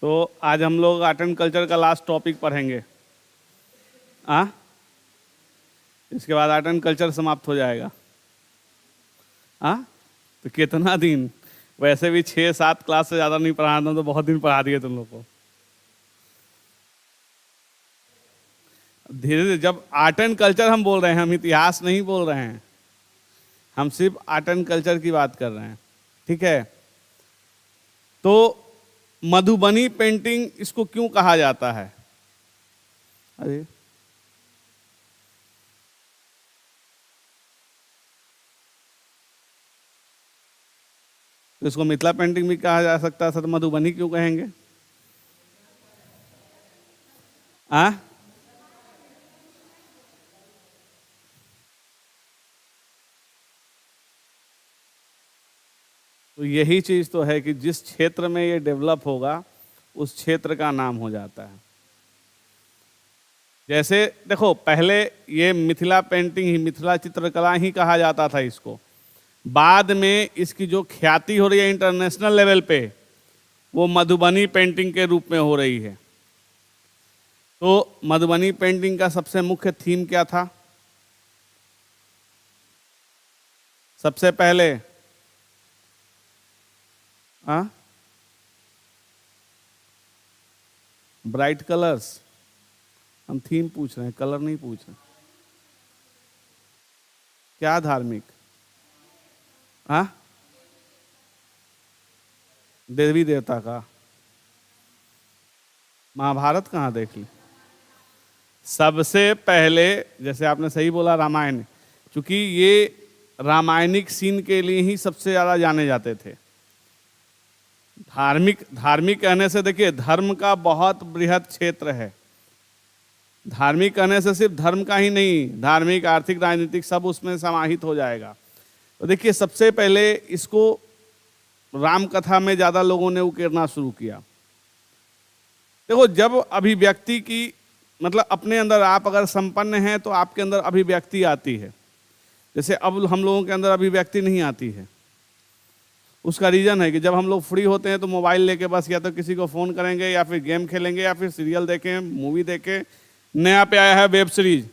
तो आज हम लोग आर्ट एंड कल्चर का लास्ट टॉपिक पढ़ेंगे। हाँ, इसके बाद आर्ट एंड कल्चर समाप्त हो जाएगा। हाँ, तो कितना दिन, वैसे भी 6-7 क्लास से ज़्यादा नहीं पढ़ाना था, तो बहुत दिन पढ़ा दिए तुम लोग को। धीरे धीरे, जब आर्ट एंड कल्चर हम बोल रहे हैं, हम इतिहास नहीं बोल रहे हैं, हम सिर्फ आर्ट एंड कल्चर की बात कर रहे हैं। ठीक है, तो मधुबनी पेंटिंग इसको क्यों कहा जाता है? अरे तो इसको मिथिला पेंटिंग भी कहा जा सकता है सर, मधुबनी क्यों कहेंगे? आ? तो यही चीज तो है कि जिस क्षेत्र में ये डेवलप होगा उस क्षेत्र का नाम हो जाता है। जैसे देखो, पहले ये मिथिला पेंटिंग ही, मिथिला चित्रकला ही कहा जाता था इसको। बाद में इसकी जो ख्याति हो रही है इंटरनेशनल लेवल पे, वो मधुबनी पेंटिंग के रूप में हो रही है। तो मधुबनी पेंटिंग का सबसे मुख्य थीम क्या था? सबसे पहले ब्राइट कलर्स। हम थीम पूछ रहे हैं, कलर नहीं पूछ रहे। क्या धार्मिक? देवी देवता का? महाभारत कहाँ देख ली? सबसे पहले, जैसे आपने सही बोला, रामायण, क्योंकि ये रामायणिक सीन के लिए ही सबसे ज्यादा जाने जाते थे। धार्मिक धार्मिक कहने से देखिए, धर्म का बहुत बृहद क्षेत्र है। धार्मिक कहने से सिर्फ धर्म का ही नहीं, धार्मिक, आर्थिक, राजनीतिक सब उसमें समाहित हो जाएगा। तो देखिए, सबसे पहले इसको राम कथा में ज्यादा लोगों ने उकेरना शुरू किया। देखो, जब अभिव्यक्ति की, मतलब अपने अंदर आप अगर संपन्न हैं तो आपके अंदर अभिव्यक्ति आती है। जैसे अब हम लोगों के अंदर अभिव्यक्ति नहीं आती है। उसका रीजन है कि जब हम लोग फ्री होते हैं तो मोबाइल लेके बस या तो किसी को फोन करेंगे, या फिर गेम खेलेंगे, या फिर सीरियल देखें, मूवी देखें। नया पे आया है वेब सीरीज,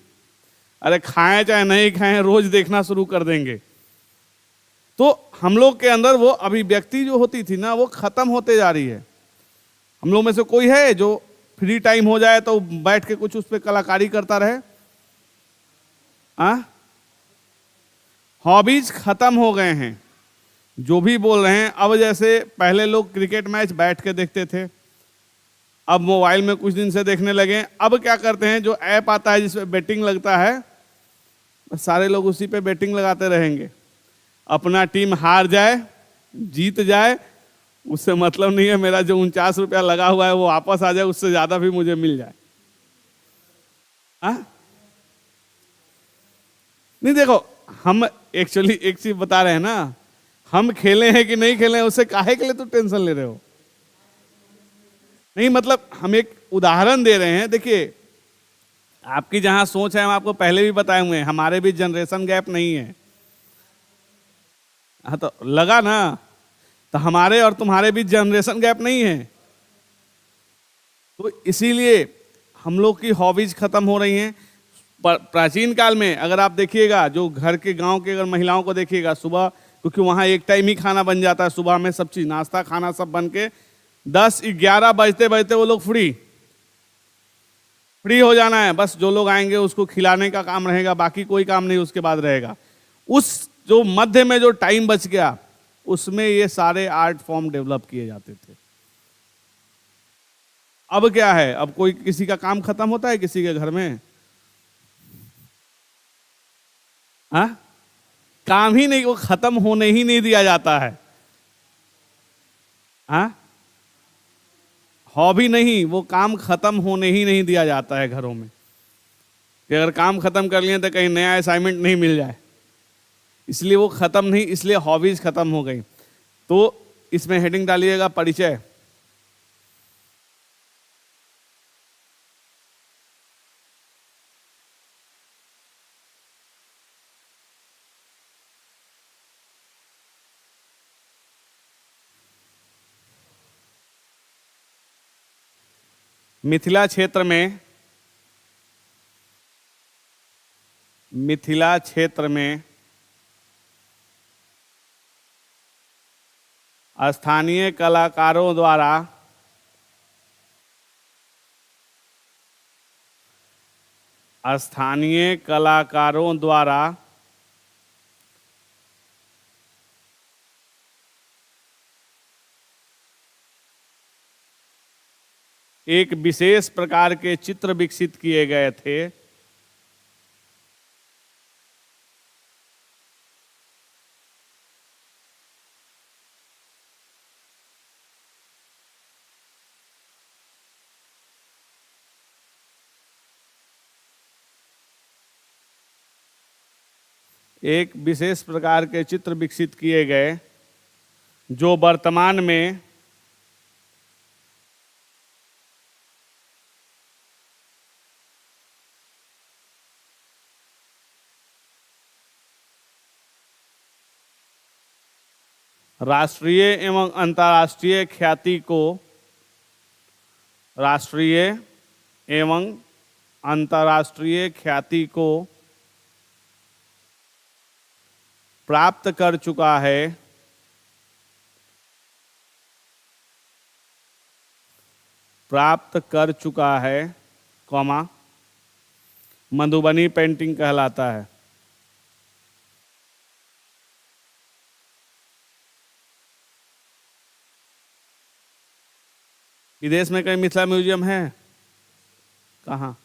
अरे खाएं चाहे नहीं खाएं, रोज देखना शुरू कर देंगे। तो हम लोग के अंदर वो अभिव्यक्ति जो होती थी ना, वो खत्म होते जा रही है। हम लोग में से कोई है जो फ्री टाइम हो जाए तो बैठ के कुछ उस पर कलाकारी करता रहे? हॉबीज खत्म हो गए हैं। जो भी बोल रहे हैं, अब जैसे पहले लोग क्रिकेट मैच बैठ के देखते थे, अब मोबाइल में कुछ दिन से देखने लगे। अब क्या करते हैं, जो ऐप आता है जिसमें बेटिंग लगता है, सारे लोग उसी पे बेटिंग लगाते रहेंगे। अपना टीम हार जाए जीत जाए, उससे मतलब नहीं है। मेरा जो 49 रुपया लगा हुआ है वो वापस आ जाए, उससे ज्यादा भी मुझे मिल जाए। नहीं, देखो, हम एक्चुअली एक चीज बता रहे हैं ना, हम खेले हैं कि नहीं खेले हैं, उससे काहे के लिए तो टेंशन ले रहे हो? नहीं, मतलब हम एक उदाहरण दे रहे हैं। देखिए, आपकी जहां सोच है, हम आपको पहले भी बताए हुए हैं, हमारे भी जनरेशन गैप नहीं है। हाँ, तो लगा ना, तो हमारे और तुम्हारे बीच जनरेशन गैप नहीं है। तो इसीलिए हम लोग की हॉबीज खत्म हो रही हैं। प्राचीन काल में अगर आप देखिएगा, जो घर के गांव के अगर महिलाओं को देखिएगा, सुबह, क्योंकि वहां एक टाइम ही खाना बन जाता है, सुबह में सब चीज, नाश्ता खाना सब बन के 10-11 बजते बजते वो लोग फ्री हो जाना है। बस जो लोग आएंगे उसको खिलाने का काम रहेगा, बाकी कोई काम नहीं उसके बाद रहेगा। उस जो मध्य में जो टाइम बच गया, उसमें ये सारे आर्ट फॉर्म डेवलप किए जाते थे। अब क्या है, अब कोई किसी का काम खत्म होता है किसी के घर में? काम ही नहीं, वो खत्म होने ही नहीं दिया जाता है। हॉबी नहीं, वो काम खत्म होने ही नहीं दिया जाता है घरों में, कि अगर काम खत्म कर लिए तो कहीं नया असाइनमेंट नहीं मिल जाए। इसलिए वो खत्म नहीं, इसलिए हॉबीज खत्म हो गई। तो इसमें हेडिंग डालिएगा, परिचय। मिथिला क्षेत्र में स्थानीय कलाकारों द्वारा एक विशेष प्रकार के चित्र विकसित किए गए थे। एक विशेष प्रकार के चित्र विकसित किए गए जो वर्तमान में राष्ट्रीय एवं अंतर्राष्ट्रीय ख्याति को प्राप्त कर चुका है, कॉमा मधुबनी पेंटिंग कहलाता है। विदेश में कहीं मिथिला म्यूजियम है? कहाँ?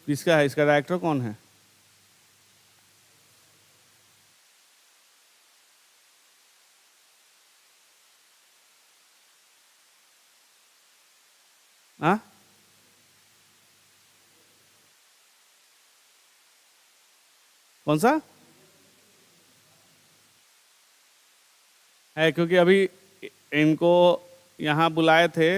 किसका है? इसका डायरेक्टर कौन है? हाँ? कौन सा है? क्योंकि अभी इनको यहाँ बुलाए थे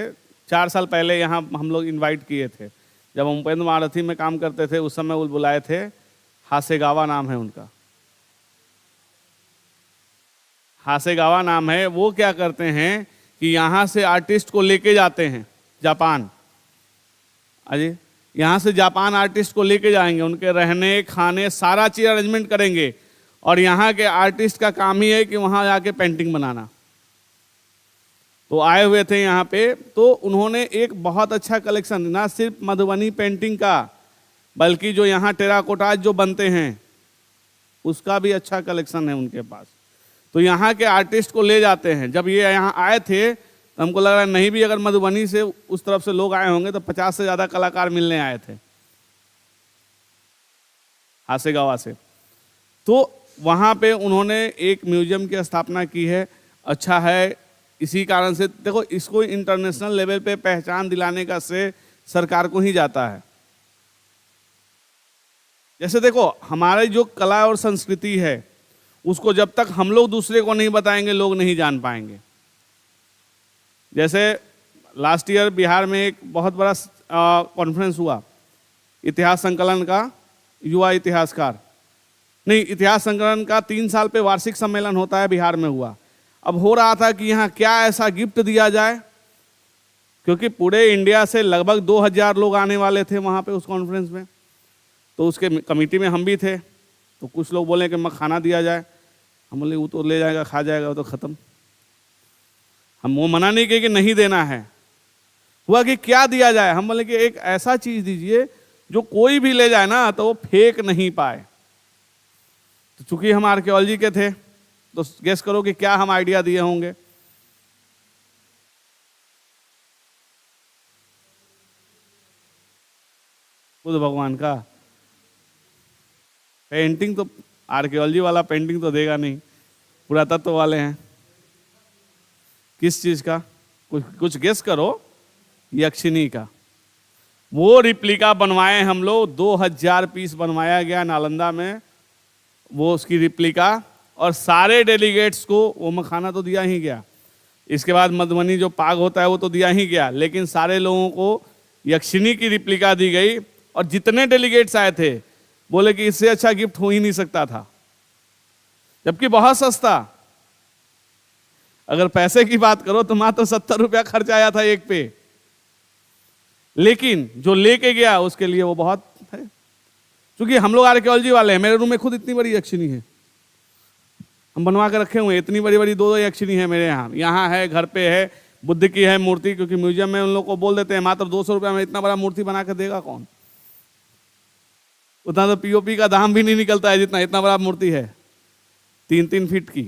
4 साल पहले, यहाँ हम लोग इनवाइट किए थे जब हम उपेंद्र महारथी में काम करते थे, उस समय वो बुलाए थे। हासेगावा नाम है उनका, हासेगावा नाम है। वो क्या करते हैं कि यहाँ से आर्टिस्ट को लेके जाते हैं जापान। अजी यहाँ से जापान आर्टिस्ट को लेके जाएंगे, उनके रहने खाने सारा चीज़ अरेंजमेंट करेंगे, और यहाँ के आर्टिस्ट का काम ही है कि वहाँ जाके पेंटिंग बनाना। तो आए हुए थे यहाँ पे, तो उन्होंने एक बहुत अच्छा कलेक्शन, ना सिर्फ मधुबनी पेंटिंग का बल्कि जो यहाँ टेराकोटाज जो बनते हैं उसका भी अच्छा कलेक्शन है उनके पास। तो यहाँ के आर्टिस्ट को ले जाते हैं। जब ये यहाँ आए थे तो हमको लग रहा है नहीं भी अगर मधुबनी से उस तरफ से लोग आए होंगे तो 50 से ज़्यादा कलाकार मिलने आए थे हासेगावा से। तो वहाँ पे उन्होंने एक म्यूजियम की स्थापना की है। अच्छा है, इसी कारण से देखो, इसको इंटरनेशनल लेवल पे पहचान दिलाने का श्रेय सरकार को ही जाता है। जैसे देखो, हमारी जो कला और संस्कृति है उसको जब तक हम लोग दूसरे को नहीं बताएंगे लोग नहीं जान पाएंगे। जैसे लास्ट ईयर बिहार में एक बहुत बड़ा कॉन्फ्रेंस हुआ इतिहास संकलन का, युवा इतिहासकार नहीं, इतिहास संकलन का 3 साल पे वार्षिक सम्मेलन होता है, बिहार में हुआ। अब हो रहा था कि यहाँ क्या ऐसा गिफ्ट दिया जाए, क्योंकि पूरे इंडिया से लगभग 2000 लोग आने वाले थे वहाँ पे उस कॉन्फ्रेंस में। तो उसके कमेटी में हम भी थे। तो कुछ लोग बोले कि मखाना दिया जाए। हम बोले वो तो ले जाएगा, खा जाएगा, वो तो ख़त्म। हम वो मना नहीं किए कि नहीं देना है। हुआ कि क्या दिया जाए, हम बोले कि एक ऐसा चीज़ दीजिए जो कोई भी ले जाए ना तो वो फेंक नहीं पाए। तो चूंकि हम आर्कियोलॉजी के थे तो गेस करो कि क्या हम आइडिया दिए होंगे। बुद्ध भगवान का पेंटिंग तो, आर्कियोलॉजी वाला पेंटिंग तो देगा नहीं, पुरातत्व वाले हैं। किस चीज का? कुछ गेस करो। यक्षिणी का। वो रिप्लिका बनवाए हम लोग, 2000 पीस बनवाया गया नालंदा में, वो उसकी रिप्लिका। और सारे डेलीगेट्स को वो मखाना तो दिया ही गया। इसके बाद मधुबनी जो पाग होता है वो तो दिया ही गया, लेकिन सारे लोगों को यक्षिणी की रिप्लिका दी गई। और जितने डेलीगेट्स आए थे बोले कि इससे अच्छा गिफ्ट हो ही नहीं सकता था, जबकि बहुत सस्ता। अगर पैसे की बात करो तो मात्र 70 रुपया खर्च आया था एक पे, लेकिन जो लेके गया उसके लिए वो बहुत है। क्योंकि हम लोग आर्कियोलॉजी वाले हैं, मेरे रूम में खुद इतनी बड़ी यक्षिणी है, हम बनवा के रखे हुए हैं, इतनी बड़ी बड़ी दो यक्षिणी है मेरे यहाँ, यहाँ है, घर पे है, बुद्ध की है मूर्ति, क्योंकि म्यूजियम में उन लोग को बोल देते हैं मात्र 200 रुपया में इतना बड़ा मूर्ति बना के देगा कौन, उतना तो पीओपी का दाम भी नहीं निकलता है जितना इतना बड़ा मूर्ति है 3-3 फीट की।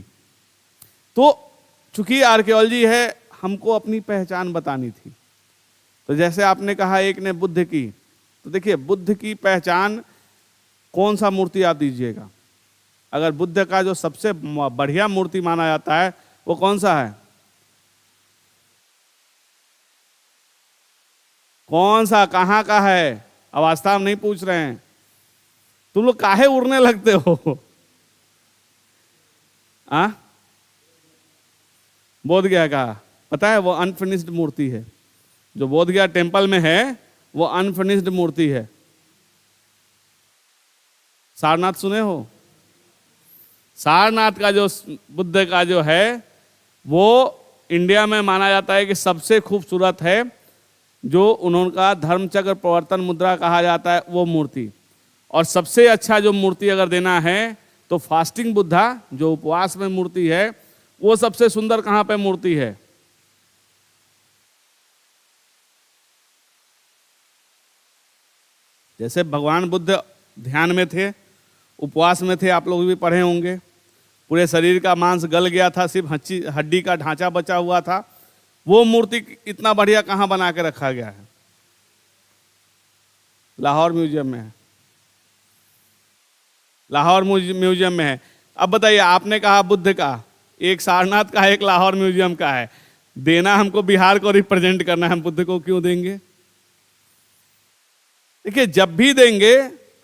तो चूंकि आर्कियोलॉजी है, हमको अपनी पहचान बतानी थी। तो जैसे आपने कहा एक ने बुद्ध की, तो देखिए बुद्ध की पहचान कौन सा मूर्ति आप दीजिएगा। अगर बुद्ध का जो सबसे बढ़िया मूर्ति माना जाता है वो कौन सा है, कौन सा, कहाँ का है, अवस्था हम नहीं पूछ रहे हैं, तुम लोग काहे उड़ने लगते हो। बोध गया का पता है, वो अनफिनिश्ड मूर्ति है, जो बोध गया टेम्पल में है वो अनफिनिश्ड मूर्ति है। सारनाथ सुने हो, सारनाथ का जो बुद्ध का जो है वो इंडिया में माना जाता है कि सबसे खूबसूरत है, जो उनका धर्मचक्र प्रवर्तन मुद्रा कहा जाता है वो मूर्ति। और सबसे अच्छा जो मूर्ति अगर देना है तो फास्टिंग बुद्धा, जो उपवास में मूर्ति है, वो सबसे सुंदर कहाँ पे मूर्ति है। जैसे भगवान बुद्ध ध्यान में थे, उपवास में थे, आप लोग भी पढ़े होंगे, पूरे शरीर का मांस गल गया था, सिर्फ हड्डी का ढांचा बचा हुआ था, वो मूर्ति इतना बढ़िया कहाँ बना के रखा गया है, लाहौर म्यूजियम में है, लाहौर म्यूजियम में है। अब बताइए, आपने कहा बुद्ध का, एक सारनाथ का है, एक लाहौर म्यूजियम का है, देना हमको बिहार को रिप्रेजेंट करना है, हम बुद्ध को क्यों देंगे। देखिए जब भी देंगे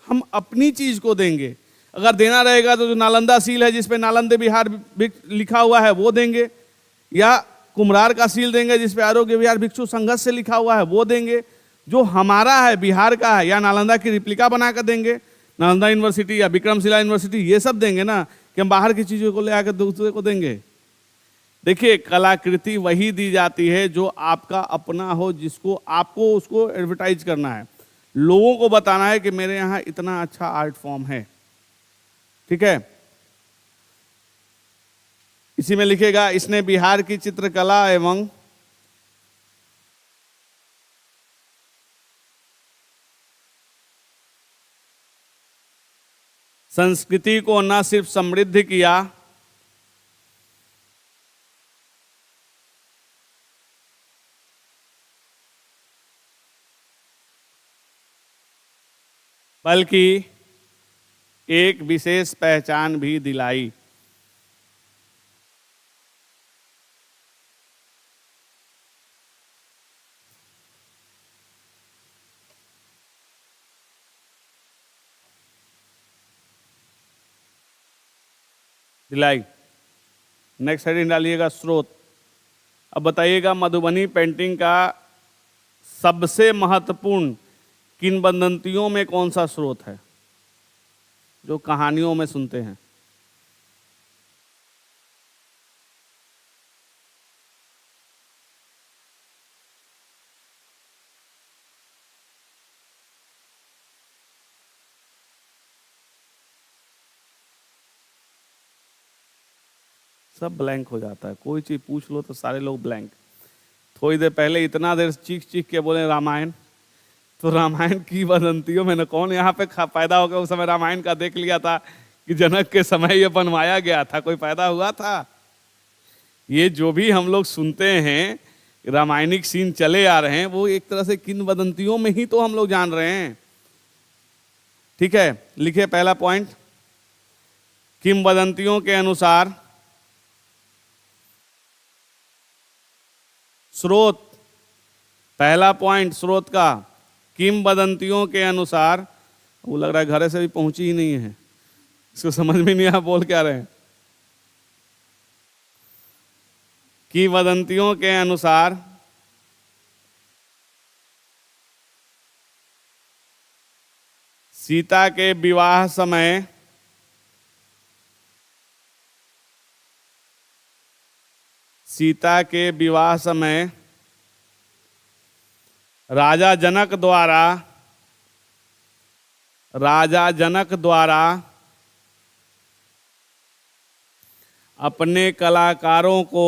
हम अपनी चीज को देंगे। अगर देना रहेगा तो जो नालंदा सील है जिसपे नालंदे बिहार लिखा हुआ है वो देंगे, या कुम्हरार का सील देंगे जिसपे आरोग्य विहार भिक्षु संघर्ष से लिखा हुआ है वो देंगे। जो हमारा है, बिहार का है, या नालंदा की रिप्लिका बना कर देंगे, नालंदा यूनिवर्सिटी या विक्रमशिला यूनिवर्सिटी, ये सब देंगे ना, कि हम बाहर की चीजों को ले आकर दूसरे को देंगे। देखिए कलाकृति वही दी जाती है जो आपका अपना हो, जिसको आपको उसको एडवर्टाइज करना है, लोगों को बताना है कि मेरे यहाँ इतना अच्छा आर्ट फॉर्म है। ठीक है, इसी में लिखेगा इसने बिहार की चित्रकला एवं संस्कृति को न सिर्फ समृद्ध किया, बल्कि एक विशेष पहचान भी दिलाई। नेक्स्ट हेडिंग डालिएगा स्रोत। अब बताइएगा मधुबनी पेंटिंग का सबसे महत्वपूर्ण किंवदंतियों में कौन सा स्रोत है, जो कहानियों में सुनते हैं। सब ब्लैंक हो जाता है, कोई चीज पूछ लो तो सारे लोग ब्लैंक। थोड़ी देर पहले इतना देर चीख चीख के बोले रामायण, तो रामायण की वदंतियों में न कौन यहाँ पे पैदा हो गया। उस समय रामायण का देख लिया था कि जनक के समय ये बनवाया गया था, कोई पैदा हुआ था। ये जो भी हम लोग सुनते हैं, रामायणिक सीन चले आ रहे हैं, वो एक तरह से किंवदंतियों में ही तो हम लोग जान रहे हैं। ठीक है, लिखिए पहला पॉइंट, किंवदंतियों के अनुसार स्रोत। पहला पॉइंट स्रोत का, किंवदंतियों के अनुसार। वो लग रहा है घरे से भी पहुंची ही नहीं है, इसको समझ में नहीं आ बोल क्या रहे हैं। किंवदंतियों के अनुसार सीता के विवाह समय सीता के विवाह समय राजा जनक द्वारा अपने कलाकारों को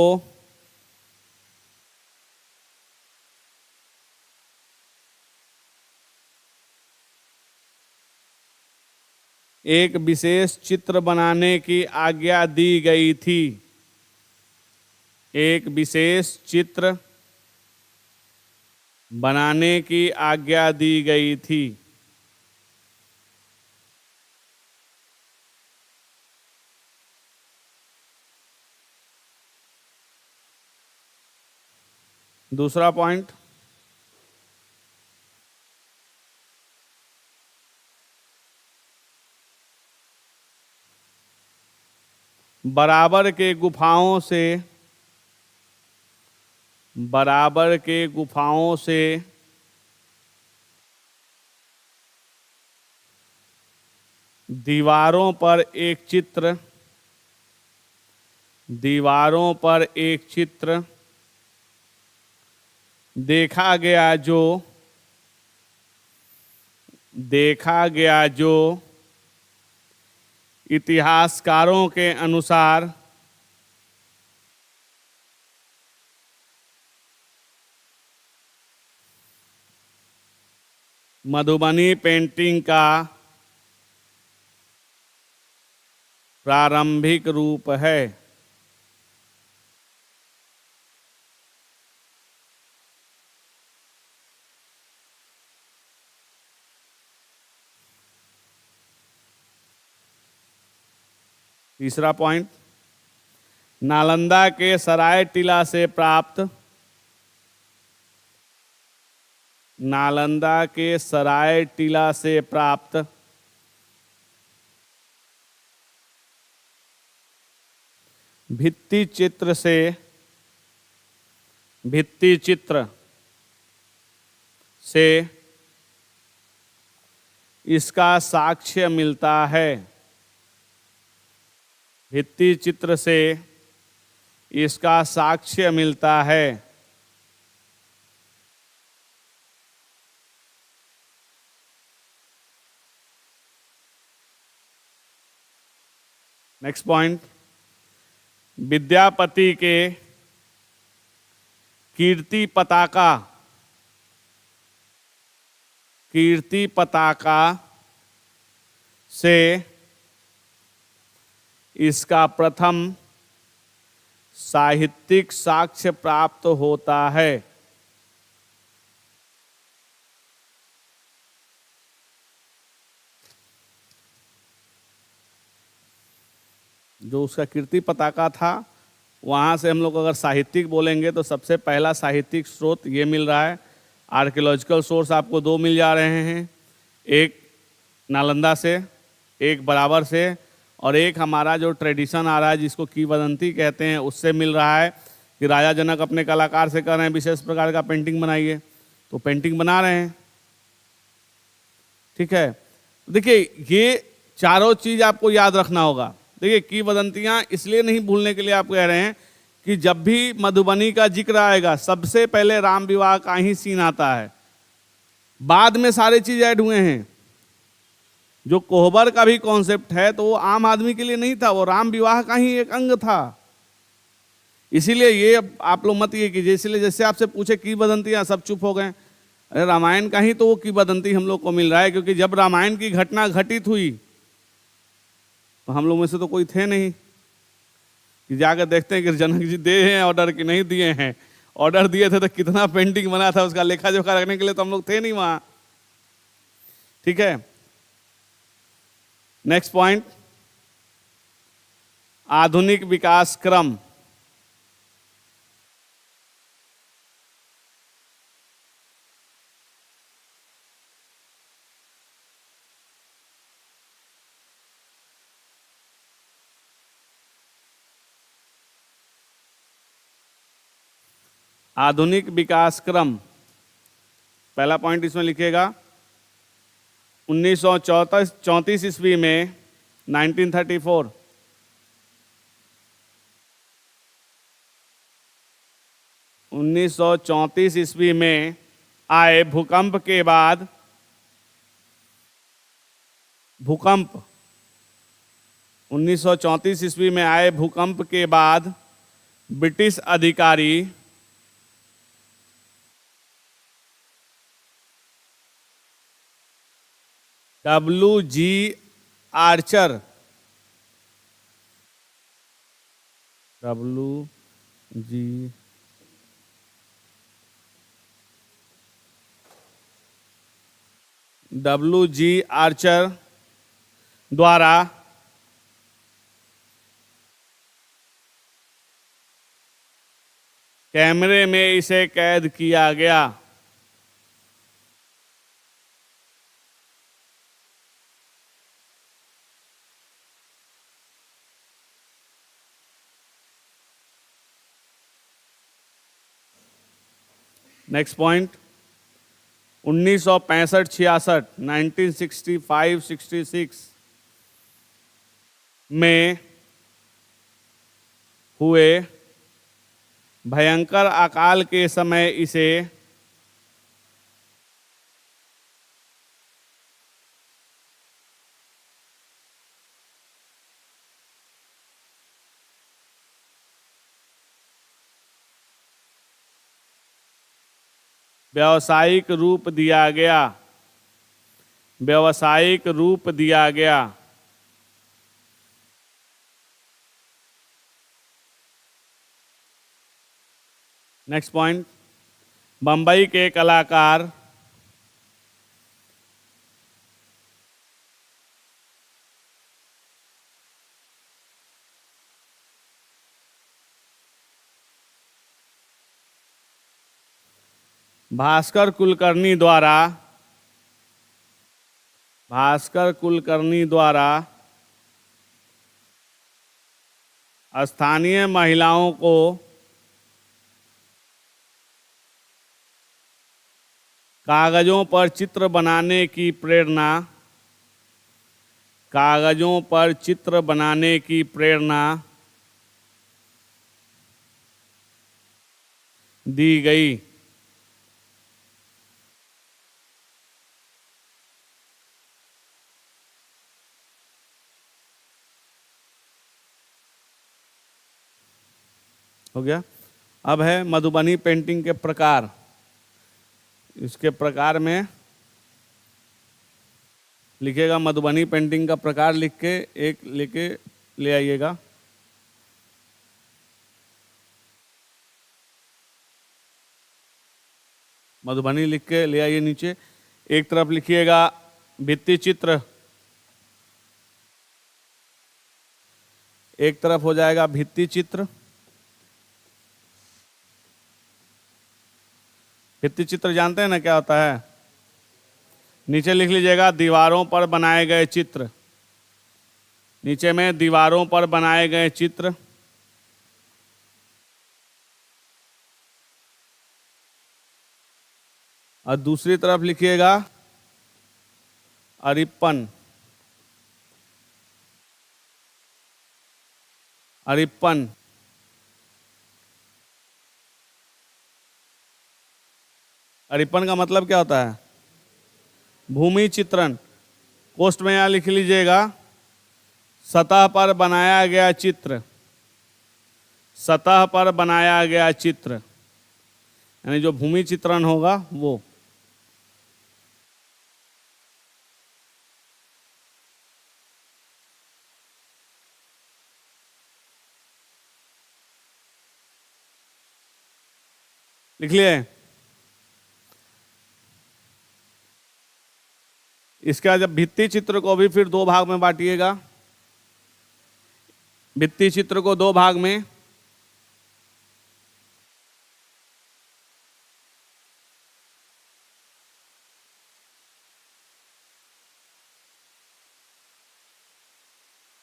एक विशेष चित्र बनाने की आज्ञा दी गई थी। एक विशेष चित्र बनाने की आज्ञा दी गई थी। दूसरा पॉइंट, बराबर के गुफाओं से दीवारों पर एक चित्र देखा गया जो इतिहासकारों के अनुसार मधुबनी पेंटिंग का प्रारंभिक रूप है। तीसरा पॉइंट, नालंदा के सराय टीला से प्राप्त भित्ति चित्र से इसका साक्ष्य मिलता है। भित्ति चित्र से इसका साक्ष्य मिलता है। नेक्स्ट पॉइंट, विद्यापति के कीर्ति पताका से इसका प्रथम साहित्यिक साक्ष्य प्राप्त होता है। जो उसका कीर्ति पताका था, वहाँ से हम लोग अगर साहित्यिक बोलेंगे तो सबसे पहला साहित्यिक स्रोत ये मिल रहा है। आर्कियोलॉजिकल सोर्स आपको दो मिल जा रहे हैं, एक नालंदा से, एक बराबर से, और एक हमारा जो ट्रेडिशन आ रहा है जिसको किंवदंती कहते हैं उससे मिल रहा है कि राजा जनक अपने कलाकार से कह रहे हैं विशेष प्रकार का पेंटिंग बनाइए, तो पेंटिंग बना रहे हैं। ठीक है, देखिए ये चारों चीज आपको याद रखना होगा। देखिए किंवदंतियां इसलिए नहीं भूलने के लिए आप कह रहे हैं कि जब भी मधुबनी का जिक्र आएगा सबसे पहले राम विवाह का ही सीन आता है, बाद में सारे चीज ऐड हुए हैं। जो कोहबर का भी कॉन्सेप्ट है तो वो आम आदमी के लिए नहीं था, वो राम विवाह का ही एक अंग था। इसीलिए ये आप लोग मत ये कीजिए, इसलिए जैसे आपसे पूछे किंवदंतियां, सब चुप हो गए। अरे रामायण का ही तो वो किंवदंती हम लोग को मिल रहा है, क्योंकि जब रामायण की घटना घटित हुई तो हम लोग में से तो कोई थे नहीं कि जाकर देखते हैं कि जनक जी दे हैं ऑर्डर कि नहीं दिए हैं। ऑर्डर दिए थे तो कितना पेंटिंग बना था उसका लेखा जोखा रखने के लिए तो हम लोग थे नहीं वहां। ठीक है, नेक्स्ट पॉइंट, आधुनिक विकास क्रम। आधुनिक विकास क्रम, पहला पॉइंट इसमें लिखिएगा 1934 ईस्वी में 1934 1934 ईस्वी में आए भूकंप के बाद, भूकंप 1934 ईस्वी में आए भूकंप के बाद ब्रिटिश अधिकारी W.G. Archer, W.G. आर्चर द्वारा कैमरे में इसे कैद किया गया। नेक्स्ट पॉइंट, 1965-66 1965-66 में हुए भयंकर अकाल के समय इसे व्यावसायिक रूप दिया गया, व्यावसायिक रूप दिया गया। नेक्स्ट पॉइंट, बंबई के कलाकार भास्कर कुलकर्णी द्वारा स्थानीय महिलाओं को कागजों पर चित्र बनाने की प्रेरणा दी गई। हो गया। अब है मधुबनी पेंटिंग के प्रकार। इसके प्रकार में लिखेगा, मधुबनी पेंटिंग का प्रकार लिख के एक लेके ले आइएगा। मधुबनी लिख के ले आइए नीचे। एक तरफ लिखिएगा भित्ति चित्र, एक तरफ हो जाएगा भित्ति चित्र। भित्ति चित्र जानते हैं ना क्या होता है? नीचे लिख लीजिएगा दीवारों पर बनाए गए चित्र। नीचे में दीवारों पर बनाए गए चित्र। और दूसरी तरफ लिखिएगा अरिप्पन। अरिप्पन अरिप्पन का मतलब क्या होता है? भूमि चित्रण। पोस्ट में यहां लिख लीजिएगा सतह पर बनाया गया चित्र। सतह पर बनाया गया चित्र यानी जो भूमि चित्रण होगा वो। लिख लिए? इसका जब भित्ति चित्र को भी फिर दो भाग में बांटिएगा। भित्ति चित्र को दो भाग में।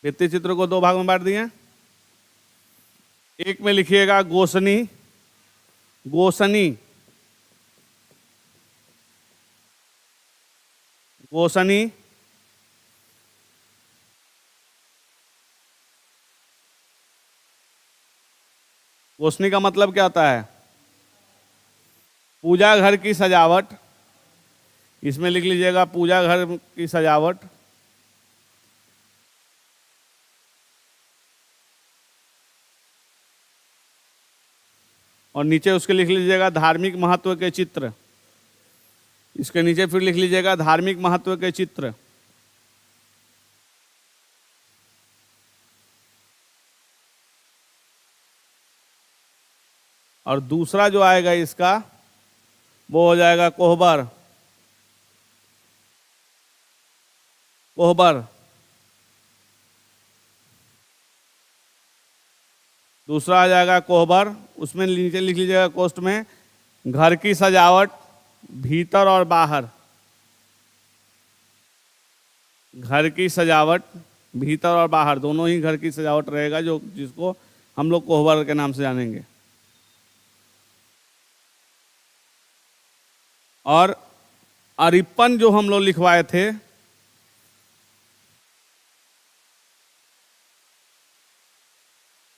भित्ति चित्र को दो भाग में बांट दिए। एक में लिखिएगा गोसनी। गोसनी गोसनी गोसनी का मतलब क्या होता है? पूजा घर की सजावट, इसमें लिख लीजिएगा पूजा घर की सजावट। और नीचे उसके लिख लीजिएगा धार्मिक महत्व के चित्र। इसके नीचे फिर लिख लीजिएगा धार्मिक महत्व के चित्र। और दूसरा जो आएगा इसका वो हो जाएगा कोहबर। कोहबर दूसरा आ जाएगा कोहबर। उसमें नीचे लिख लीजिएगा कोष्ठ में घर की सजावट भीतर और बाहर। घर की सजावट भीतर और बाहर दोनों ही घर की सजावट रहेगा, जो जिसको हम लोग कोहबर के नाम से जानेंगे। और अरिपन जो हम लोग लिखवाए थे,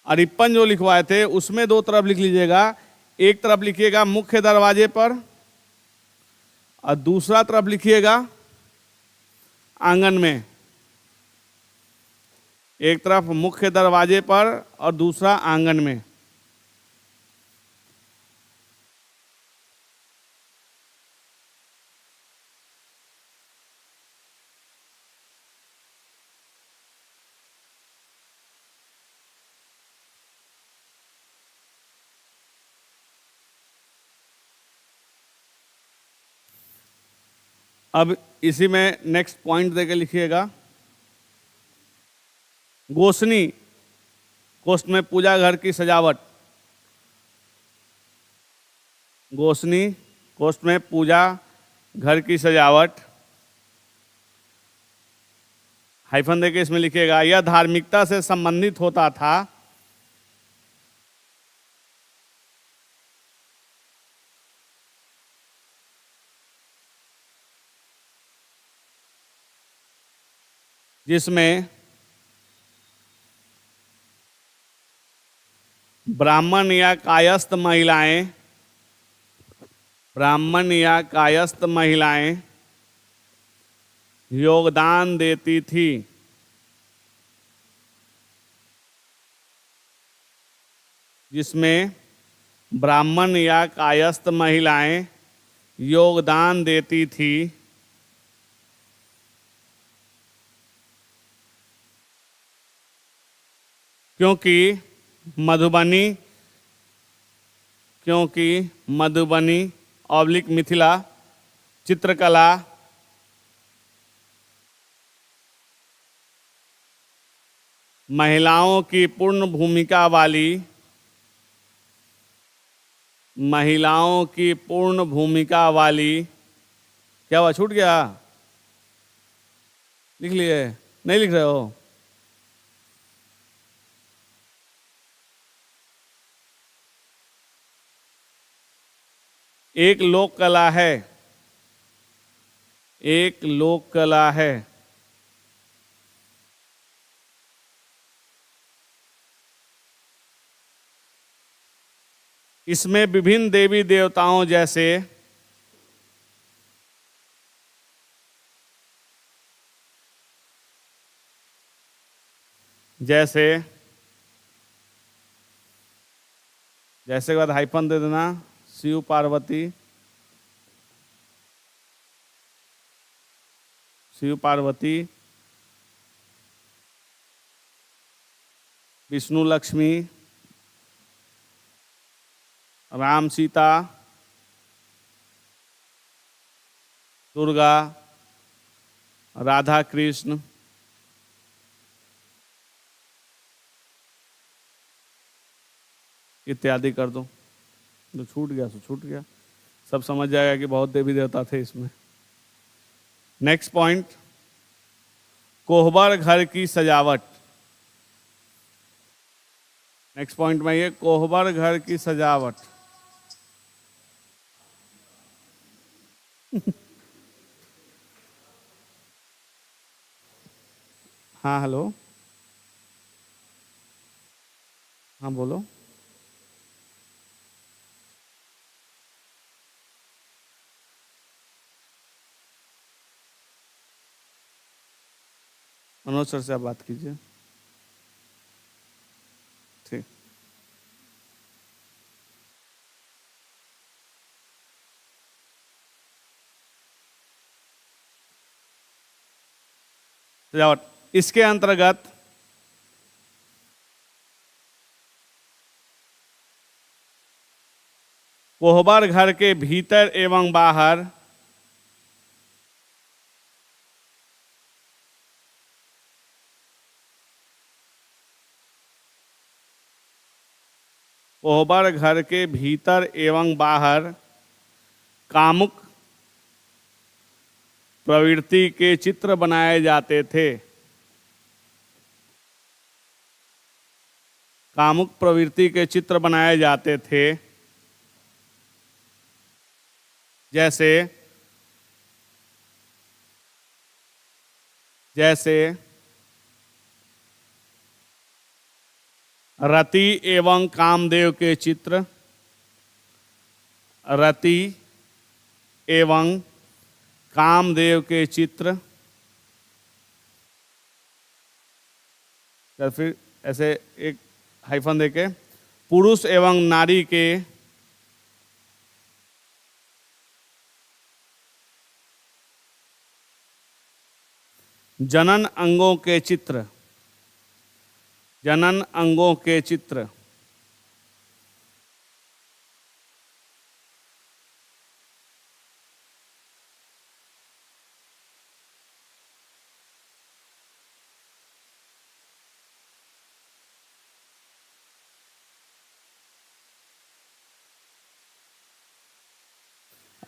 अरिपन जो लिखवाए थे उसमें दो तरफ लिख लीजिएगा। एक तरफ लिखिएगा मुख्य दरवाजे पर और दूसरा तरफ लिखिएगा आंगन में। एक तरफ मुख्य दरवाजे पर और दूसरा आंगन में। अब इसी में नेक्स्ट पॉइंट देके लिखिएगा गोसनी, कोष्ठ में पूजा घर की सजावट। गोसनी कोष्ठ में पूजा घर की सजावट। हाइफन देके इसमें लिखिएगा यह धार्मिकता से संबंधित होता था। जिसमें ब्राह्मण या कायस्थ महिलाएं, ब्राह्मण या कायस्थ महिलाएं योगदान देती थी। जिसमें ब्राह्मण या कायस्थ महिलाएं योगदान देती थी। क्योंकि मधुबनी ऑब्लिक मिथिला चित्रकला महिलाओं की पूर्ण भूमिका वाली, महिलाओं की पूर्ण भूमिका वाली। क्या हुआ, छूट गया? लिख लिए? नहीं लिख रहे हो? एक लोक कला है, एक लोक कला है। इसमें विभिन्न देवी देवताओं जैसे जैसे के बाद हाइफन दे देना, शिव पार्वती, शिव पार्वती, विष्णु लक्ष्मी, राम सीता, दुर्गा, राधा कृष्ण, इत्यादि कर दो। जो छूट गया सो छूट गया, सब समझ जाएगा कि बहुत देवी देवता थे इसमें। नेक्स्ट पॉइंट, कोहबर घर की सजावट। नेक्स्ट पॉइंट में ये कोहबर घर की सजावट। हाँ हेलो, हाँ बोलो। मनोज सर से आप बात कीजिए। ठीक, सजावट इसके अंतर्गत कोहबर घर के भीतर एवं बाहर कोहबर घर के भीतर एवं बाहर कामुक प्रवृत्ति के चित्र बनाए जाते थे। कामुक प्रवृत्ति के चित्र बनाए जाते थे, जैसे रति एवं कामदेव के चित्र, रति एवं कामदेव के चित्र। फिर ऐसे एक हाइफन देके पुरुष एवं नारी के जनन अंगों के चित्र, जनन अंगों के चित्र।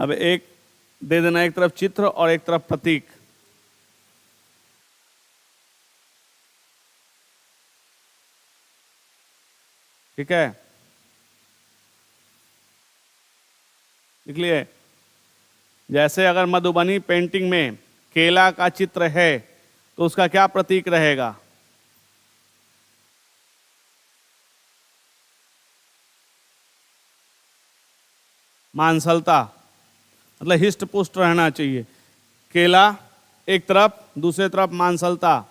अब एक दे देना, एक तरफ चित्र और एक तरफ प्रतीक। ठीक है, लिख लिए। जैसे अगर मधुबनी पेंटिंग में केला का चित्र है तो उसका क्या प्रतीक रहेगा? मांसलता, मतलब हिष्ट पुष्ट रहना चाहिए। केला एक तरफ, दूसरे तरफ मांसलता।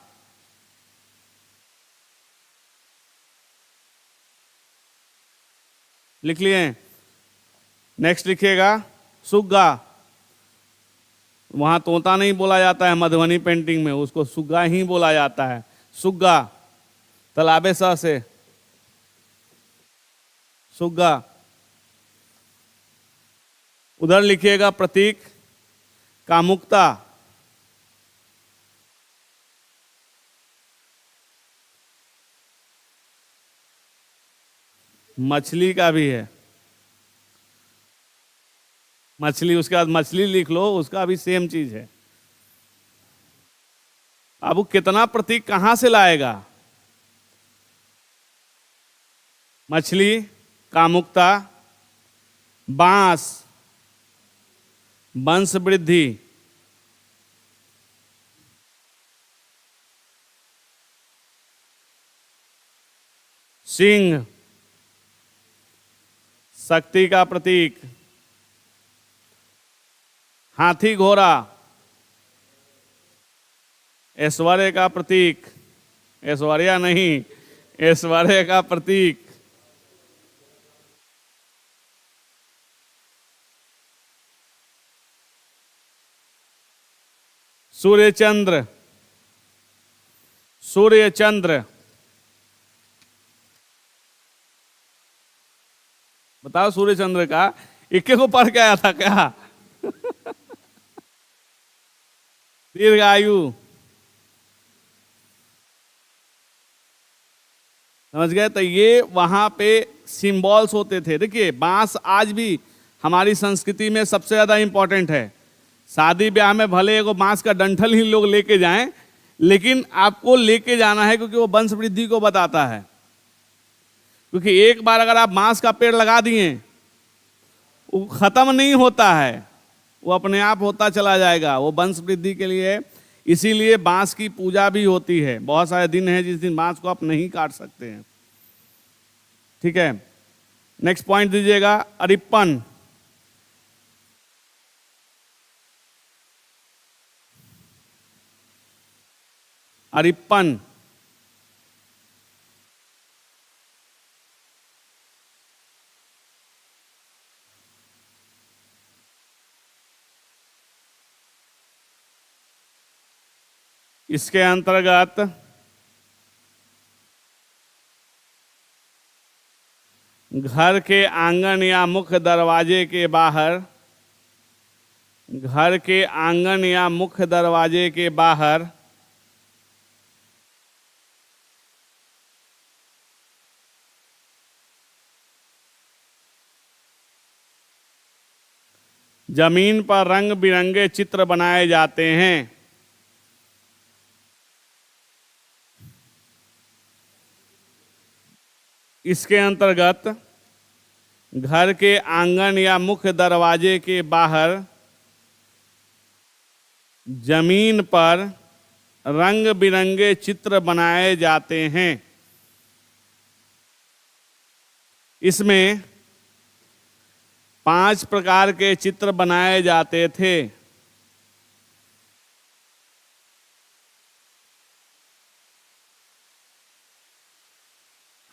लिख लिए। नेक्स्ट लिखिएगा सुग्गा। वहां तोता नहीं बोला जाता है मधुबनी पेंटिंग में, उसको सुग्गा ही बोला जाता है। सुग्गा, तालाबे सा से सुग्गा। उधर लिखिएगा प्रतीक कामुकता। मछली का भी है, मछली, उसके बाद मछली लिख लो, उसका भी सेम चीज है। अब वो कितना प्रतीक कहां से लाएगा? मछली, कामुकता, बांस, वंश वृद्धि, सिंह, शक्ति का प्रतीक, हाथी घोड़ा, ऐश्वर्य का प्रतीक, ऐश्वर्या नहीं, ऐश्वर्य का प्रतीक, सूर्य चंद्र, सूर्य चंद्र। बताओ सूर्य चंद्र का इक्के को पढ़ के आया था क्या? दीर्घायु, समझ गए? तो ये वहां पे सिंबल्स होते थे। देखिए बांस आज भी हमारी संस्कृति में सबसे ज्यादा इंपॉर्टेंट है। शादी ब्याह में भले एगो बांस का डंठल ही लोग लेके जाएं, लेकिन आपको लेके जाना है क्योंकि वो वंश वृद्धि को बताता है। क्योंकि एक बार अगर आप बांस का पेड़ लगा दिए, वो खत्म नहीं होता है, वो अपने आप होता चला जाएगा। वो वंश वृद्धि के लिए, इसीलिए बांस की पूजा भी होती है। बहुत सारे दिन हैं जिस दिन बांस को आप नहीं काट सकते हैं। ठीक है, नेक्स्ट पॉइंट दीजिएगा अरिप्पन। अरिप्पन, इसके अंतर्गत घर के आंगन या मुख्य दरवाजे के बाहर, घर के आंगन या मुख्य दरवाजे के बाहर जमीन पर रंग बिरंगे चित्र बनाए जाते हैं। इसके अंतर्गत घर के आंगन या मुख्य दरवाजे के बाहर जमीन पर रंग बिरंगे चित्र बनाए जाते हैं। इसमें 5 प्रकार के चित्र बनाए जाते थे।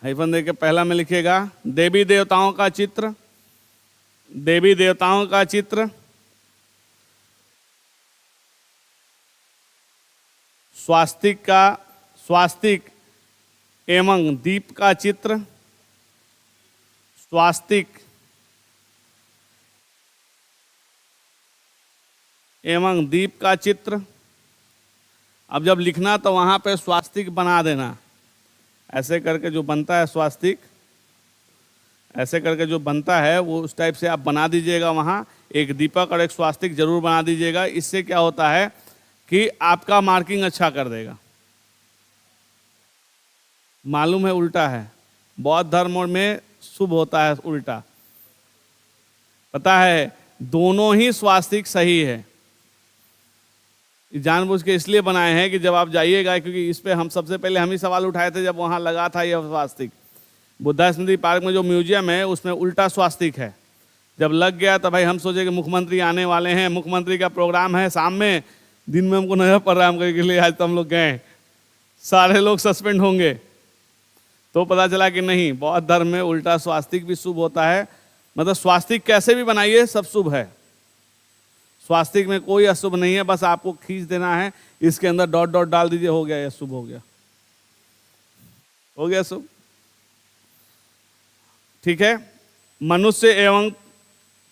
हाइफन देके पहला में लिखिएगा देवी देवताओं का चित्र, देवी देवताओं का चित्र, स्वास्तिक एवं दीप का चित्र, स्वास्तिक एवं दीप का चित्र। अब जब लिखना तो वहां पे स्वास्तिक बना देना, ऐसे करके जो बनता है स्वास्तिक, ऐसे करके जो बनता है वो उस टाइप से आप बना दीजिएगा। वहाँ एक दीपक और एक स्वास्तिक जरूर बना दीजिएगा। इससे क्या होता है कि आपका मार्किंग अच्छा कर देगा। मालूम है उल्टा है, बौद्ध धर्म में शुभ होता है उल्टा, पता है। दोनों ही स्वास्तिक सही है, जानबूझ के इसलिए बनाए हैं कि जब आप जाइएगा, क्योंकि इस पे हम सबसे पहले हम ही सवाल उठाए थे जब वहाँ लगा था यह स्वास्तिक। बुद्धा स्मृति पार्क में जो म्यूजियम है उसमें उल्टा स्वास्तिक है। जब लग गया तो भाई हम सोचे कि मुख्यमंत्री आने वाले हैं, मुख्यमंत्री का प्रोग्राम है शाम में, दिन में हमको नजर पड़ रहा है, हम के लिए आज तो हम लोग गए, सारे लोग सस्पेंड होंगे। तो पता चला कि नहीं, बौद्ध धर्म में उल्टा स्वास्तिक भी शुभ होता है। मतलब स्वास्तिक कैसे भी बनाइए सब शुभ है, स्वास्तिक में कोई अशुभ नहीं है। बस आपको खींच देना है, इसके अंदर डॉट डॉट डाल दीजिए, हो गया, यह शुभ हो गया, हो गया शुभ। ठीक है। मनुष्य एवं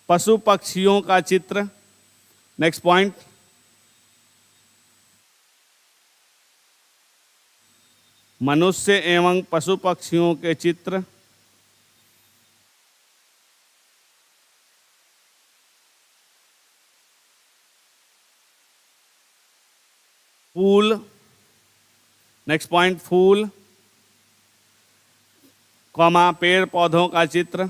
पशु पक्षियों का चित्र, नेक्स्ट पॉइंट। मनुष्य एवं पशु पक्षियों के चित्र, फूल, नेक्स्ट पॉइंट, फूल, कॉमा पेड़ पौधों का चित्र,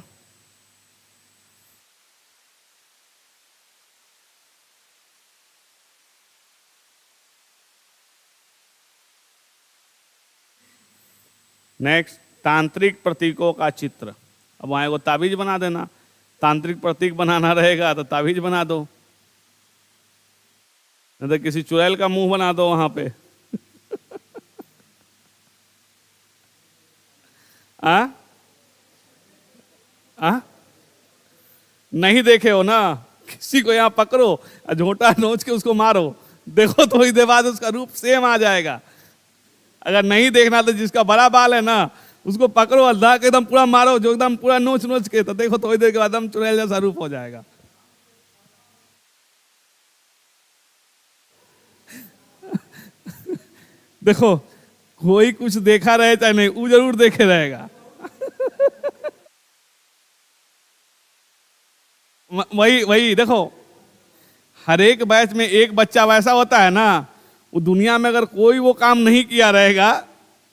नेक्स्ट तांत्रिक प्रतीकों का चित्र। अब वहाँ को ताबीज बना देना, तांत्रिक प्रतीक बनाना रहेगा तो ताबीज बना दो, नहीं तो किसी चुड़ैल का मुंह बना दो वहां पे। नहीं देखे हो ना, किसी को यहाँ पकड़ो, झोटा नोच के उसको मारो, देखो थोड़ी देर बाद उसका रूप सेम आ जाएगा। अगर नहीं देखना तो जिसका बड़ा बाल है ना उसको पकड़ो, अल्लाह के एकदम पूरा मारो, जो एकदम पूरा नोच नोच के, तो देखो थोड़ी देर के बाद एकदम चुड़ैल जैसा रूप हो जाएगा। देखो कोई कुछ देखा रहे चाहे नहीं, वो जरूर देखे रहेगा। वही वही देखो, हर एक बैच में एक बच्चा वैसा होता है ना, वो दुनिया में अगर कोई वो काम नहीं किया रहेगा,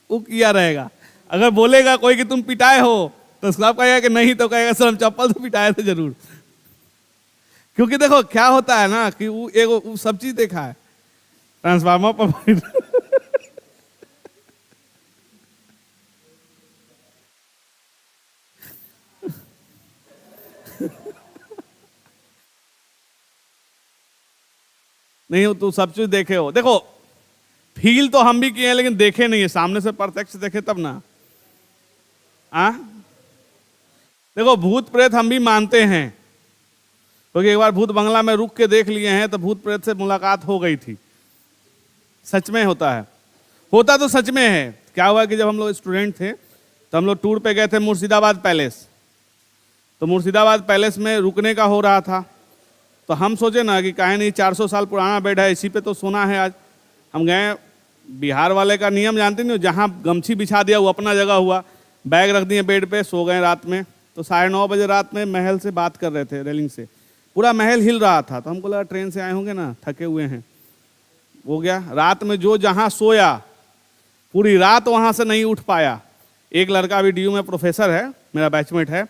वो किया रहेगा। अगर बोलेगा कोई कि तुम पिटाए हो तो सब कहेगा कि नहीं, तो कहेगा सर हम चप्पल से पिटाए थे जरूर। क्योंकि देखो क्या होता है ना कि वो एक सब चीज देखा है, ट्रांसफार्मर पर नहीं, तो सब चीज देखे हो। देखो फील तो हम भी किए हैं लेकिन देखे नहीं है, सामने से प्रत्यक्ष देखे तब ना। देखो भूत प्रेत हम भी मानते हैं, क्योंकि एक बार भूत बंगला में रुक के देख लिए हैं तो भूत प्रेत से मुलाकात हो गई थी। सच में होता है, होता तो सच में है। क्या हुआ कि जब हम लोग स्टूडेंट थे तो हम लोग टूर पे गए थे मुर्शिदाबाद पैलेस। तो मुर्शिदाबाद पैलेस में रुकने का हो रहा था, तो हम सोचे ना कि काहे नहीं, 400 साल पुराना बेड है, इसी पे तो सोना है आज। हम गए, बिहार वाले का नियम जानते नहीं, जहाँ गमछी बिछा दिया वो अपना जगह हुआ, बैग रख दिए बेड पे, सो गए रात में। तो 9:30 बजे रात में महल से बात कर रहे थे, रेलिंग से, पूरा महल हिल रहा था। तो हमको लगा ट्रेन से आए होंगे ना, थके हुए हैं, हो गया। रात में जो जहाँ सोया पूरी रात वहाँ से नहीं उठ पाया। एक लड़का अभी DU में प्रोफेसर है, मेरा बैचमेट है,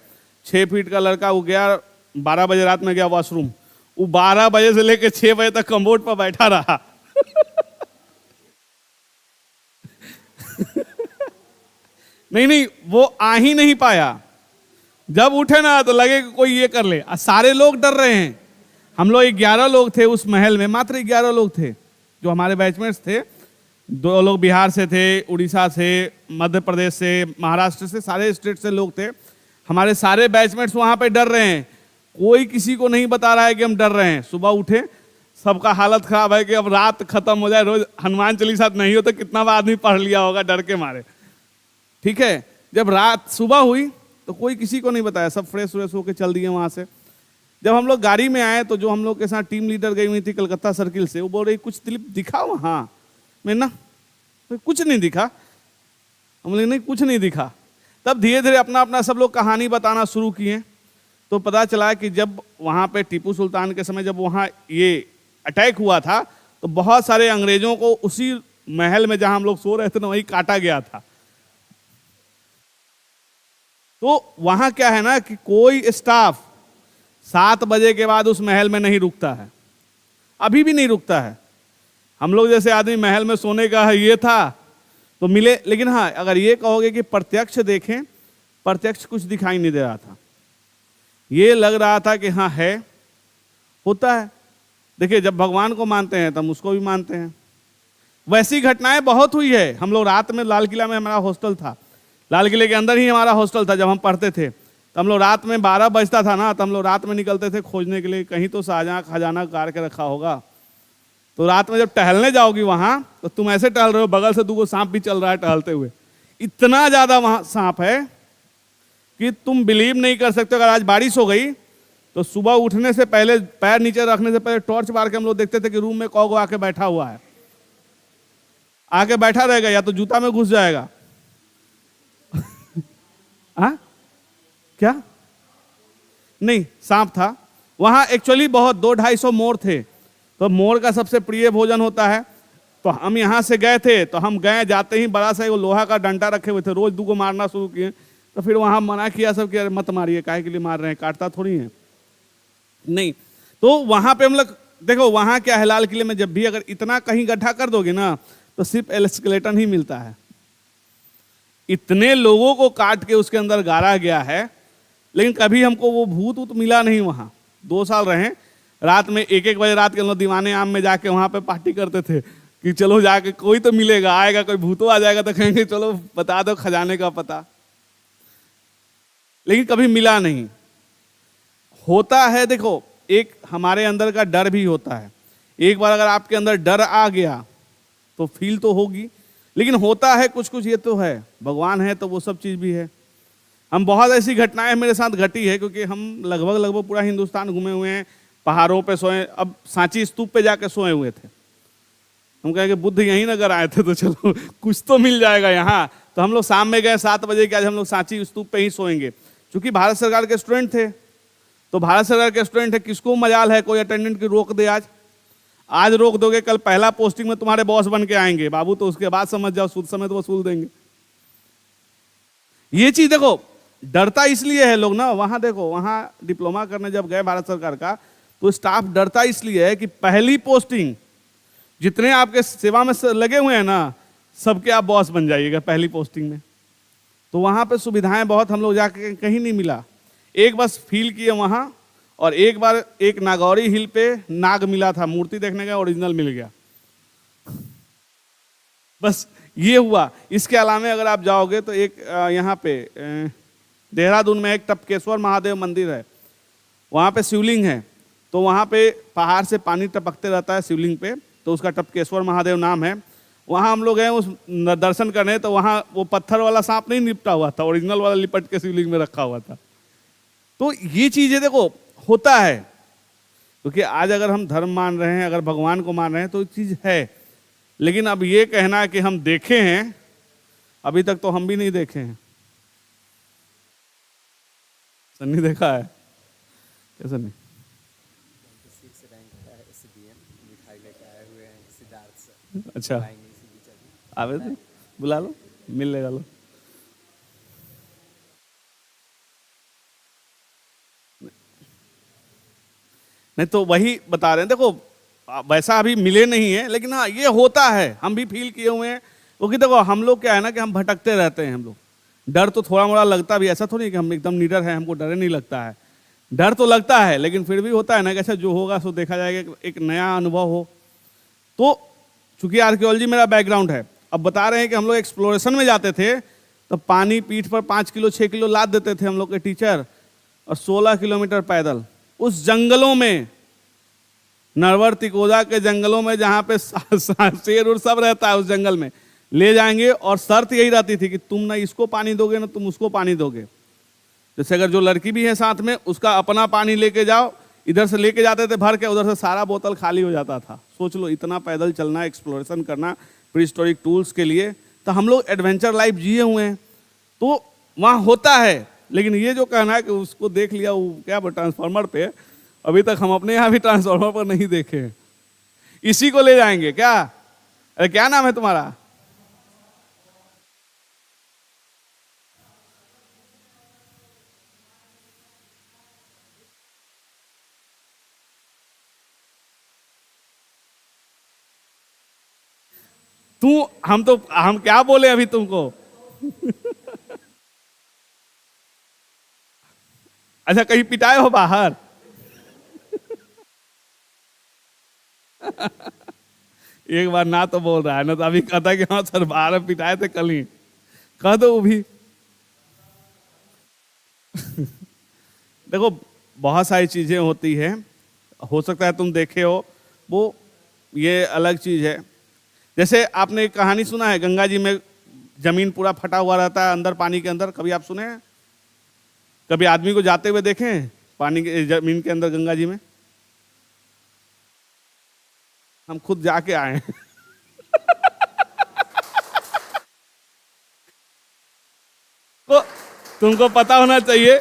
6 फीट का लड़का, वो गया 12 बजे रात में गया वॉशरूम, वो 12 बजे से लेकर 6 बजे तक कम्बोर्ड पर बैठा रहा। नहीं, वो आ ही नहीं पाया। जब उठे ना तो लगे कि कोई ये कर ले, सारे लोग डर रहे हैं। हम लोग 11 लोग थे उस महल में, मात्र 11 लोग थे जो हमारे बैचमेट्स थे। 2 लोग बिहार से थे, उड़ीसा से, मध्य प्रदेश से, महाराष्ट्र से, सारे स्टेट से लोग थे। हमारे सारे बैचमेट्स वहां पे डर रहे हैं, कोई किसी को नहीं बता रहा है कि हम डर रहे हैं। सुबह उठे, सबका हालत खराब है कि अब रात खत्म हो जाए। रोज हनुमान चालीसा नहीं हो तो कितना आदमी पढ़ लिया होगा डर के मारे, ठीक है। जब रात सुबह हुई तो कोई किसी को नहीं बताया, सब फ्रेश व्रेश होकर चल दिए वहां से। जब हम लोग गाड़ी में आए तो जो हम लोग के साथ टीम लीडर गई हुई थी कलकत्ता सर्किल से, वो बोल रही कुछ दिलीप दिखा वहाँ। मैं ना कुछ नहीं दिखा, हम बोले नहीं कुछ नहीं दिखा। तब धीरे धीरे अपना अपना सब लोग कहानी बताना शुरू किए। तो पता चला कि जब वहाँ पे टीपू सुल्तान के समय जब वहाँ ये अटैक हुआ था तो बहुत सारे अंग्रेजों को उसी महल में जहाँ हम लोग सो रहे थे ना वहीं काटा गया था। तो वहाँ क्या है ना कि कोई स्टाफ 7 बजे के बाद उस महल में नहीं रुकता है, अभी भी नहीं रुकता है। हम लोग जैसे आदमी महल में सोने का है ये था तो मिले, लेकिन हाँ अगर ये कहोगे कि प्रत्यक्ष देखें, प्रत्यक्ष कुछ दिखाई नहीं दे रहा था। ये लग रहा था कि हाँ है, होता है। देखिए जब भगवान को मानते हैं तब उसको भी मानते हैं। वैसी घटनाएं बहुत हुई है। हम लोग रात में लाल किला में हमारा हॉस्टल था, लाल किले के अंदर ही हमारा हॉस्टल था। जब हम पढ़ते थे तो हम लोग रात में 12 बजता था ना, तो हम लोग रात में निकलते थे खोजने के लिए, कहीं तो शाहजहां खजाना कार के रखा होगा। तो रात में जब टहलने जाओगी वहां तो तुम ऐसे टहल रहे हो, बगल से 2 सांप भी चल रहा है टहलते हुए। इतना ज्यादा वहां सांप है कि तुम बिलीव नहीं कर सकते। अगर आज बारिश हो गई तो सुबह उठने से पहले, पैर नीचे रखने से पहले टॉर्च मार के हम लोग देखते थे कि रूम में कौगो आके बैठा हुआ है, आके बैठा रहेगा या तो जूता में घुस जाएगा। क्या नहीं, सांप था वहां। एक्चुअली बहुत 200-250 मोर थे, तो मोर का सबसे प्रिय भोजन होता है। तो हम यहाँ से गए थे, तो हम गए, जाते ही बड़ा सा वो लोहा का डंडा रखे हुए थे, रोज 2 को मारना शुरू किए। तो फिर वहां मना किया सब कि मत मारिए, काहे के लिए मार रहे हैं, काटता थोड़ी है नहीं। तो वहां पे हम लोग देखो वहां क्या है, लाल किले में जब भी अगर इतना कहीं गड्ढा कर दोगे ना तो सिर्फ स्केलेटन ही मिलता है। इतने लोगों को काट के उसके अंदर गाड़ा गया है, लेकिन कभी हमको वो भूत मिला नहीं। वहां 2 साल रहे, रात में 1-1 बजे रात के हम लोग दीवाने आम में जाके वहां पे पार्टी करते थे कि चलो जाके कोई तो मिलेगा, आएगा कोई भूतो आ जाएगा तो कहेंगे चलो बता दो खजाने का पता, लेकिन कभी मिला नहीं। होता है, देखो एक हमारे अंदर का डर भी होता है। एक बार अगर आपके अंदर डर आ गया तो फील तो होगी, लेकिन होता है कुछ कुछ, ये तो है। भगवान है तो वो सब चीज भी है। हम बहुत ऐसी घटनाएं मेरे साथ घटी है, क्योंकि हम लगभग पूरा हिंदुस्तान घूमे हुए हैं, पहाड़ों पे सोए। अब सांची स्तूप पे जाके सोए हुए थे। हम कहें कि बुद्ध यहीं नगर आए थे तो चलो कुछ तो मिल जाएगा यहाँ। तो हम लोग शाम में गए 7 बजे के, आज हम लोग सांची स्तूप पे ही सोएंगे। क्योंकि भारत सरकार के स्टूडेंट थे, तो भारत सरकार के स्टूडेंट है, किसको मजाल है कोई अटेंडेंट की रोक दे। आज रोक दोगे, कल पहला पोस्टिंग में तुम्हारे बॉस बन के आएंगे बाबू, तो उसके बाद समझ जाओ सूद समेत वसूल देंगे। ये चीज देखो, डरता इसलिए है लोग ना। वहां देखो, वहां डिप्लोमा करने जब गए भारत सरकार का, तो स्टाफ डरता इसलिए है कि पहली पोस्टिंग, जितने आपके सेवा में लगे हुए हैं ना, सबके आप बॉस बन जाइएगा पहली पोस्टिंग में। तो वहां पे सुविधाएं बहुत, हम लोग जाके कहीं नहीं मिला। एक बस फील किए वहां, और एक बार एक नागौरी हिल पे नाग मिला था, मूर्ति देखने का ओरिजिनल मिल गया। बस ये हुआ। इसके अलावा अगर आप जाओगे तो एक यहाँ पे देहरादून में एक टपकेश्वर महादेव मंदिर है, वहाँ पे शिवलिंग है। तो वहाँ पे पहाड़ से पानी टपकते रहता है शिवलिंग पे, तो उसका टपकेश्वर महादेव नाम है। वहाँ हम लोग गए उस दर्शन करने, तो वहाँ वो पत्थर वाला सांप नहीं निपटा हुआ था, ओरिजिनल वाला लिपट के शिवलिंग में रखा हुआ था। तो ये चीजें देखो होता है, क्योंकि आज अगर हम धर्म मान रहे हैं, अगर भगवान को मान रहे हैं, तो ये चीज है। लेकिन अब ये कहना कि हम देखे हैं, अभी तक तो हम भी नहीं देखे हैं। सन्नी देखा है कैसा? नहीं। 26 रैंक है SBM, मिठाई लेके आए हुए हैं सिद्धार्थ सर। अच्छा, आएंगे इसी बीच अभी। आवे तो बुला लो, मिल लेगा लो। नहीं तो वही बता रहे हैं, देखो वैसा अभी मिले नहीं है, लेकिन हाँ ये होता है, हम भी फील किए हुए हैं। क्योंकि देखो हम लोग क्या है ना कि हम भटकते रहते हैं, हम लोग डर तो थोड़ा मोड़ा लगता भी, ऐसा थोड़ी कि हम एकदम निडर है, हमको डर नहीं लगता है, डर तो लगता है, लेकिन फिर भी होता है ना कि ऐसा जो होगा सो देखा जाएगा, एक नया अनुभव हो। तो चूंकि आर्कियोलॉजी मेरा बैकग्राउंड है, अब बता रहे हैं कि हम लोग एक्सप्लोरेशन में जाते थे तो पानी पीठ पर 5 किलो 6 किलो लाद देते थे हम लोग के टीचर, और 16 किलोमीटर पैदल उस जंगलों में, नरवर तिकोजा के जंगलों में, जहां पे शेर और सब रहता है, उस जंगल में ले जाएंगे। और शर्त यही रहती थी कि तुम ना इसको पानी दोगे ना तुम उसको पानी दोगे। जैसे अगर जो लड़की भी है साथ में, उसका अपना पानी लेके जाओ, इधर से लेके जाते थे भर के, उधर से सारा बोतल खाली हो जाता था। सोच लो इतना पैदल चलना, एक्सप्लोरेशन करना प्री हिस्टोरिक टूल्स के लिए। तो हम लोग एडवेंचर लाइफ जिए हुए हैं, तो वहाँ होता है। लेकिन ये जो कहना है कि उसको देख लिया वो क्या ट्रांसफार्मर पे, अभी तक हम अपने यहाँ भी ट्रांसफार्मर पर नहीं देखे हैं। इसी को ले जाएंगे क्या? अरे क्या नाम है तुम्हारा? तू हम क्या बोले अभी तुमको? अच्छा, कहीं पिटाए हो बाहर? एक बार ना तो बोल रहा है ना, तो अभी कहता है कि हाँ सर बाहर पिटाए थे कल ही, कह दो वो भी। देखो बहुत सारी चीजें होती है, हो सकता है तुम देखे हो, वो ये अलग चीज है। जैसे आपने एक कहानी सुना है, गंगा जी में जमीन पूरा फटा हुआ रहता है अंदर, पानी के अंदर, कभी आप सुने हैं? कभी आदमी को जाते हुए देखे हैं पानी के, जमीन के अंदर गंगा जी में? हम खुद जाके आए हैं। तो तुमको पता होना चाहिए,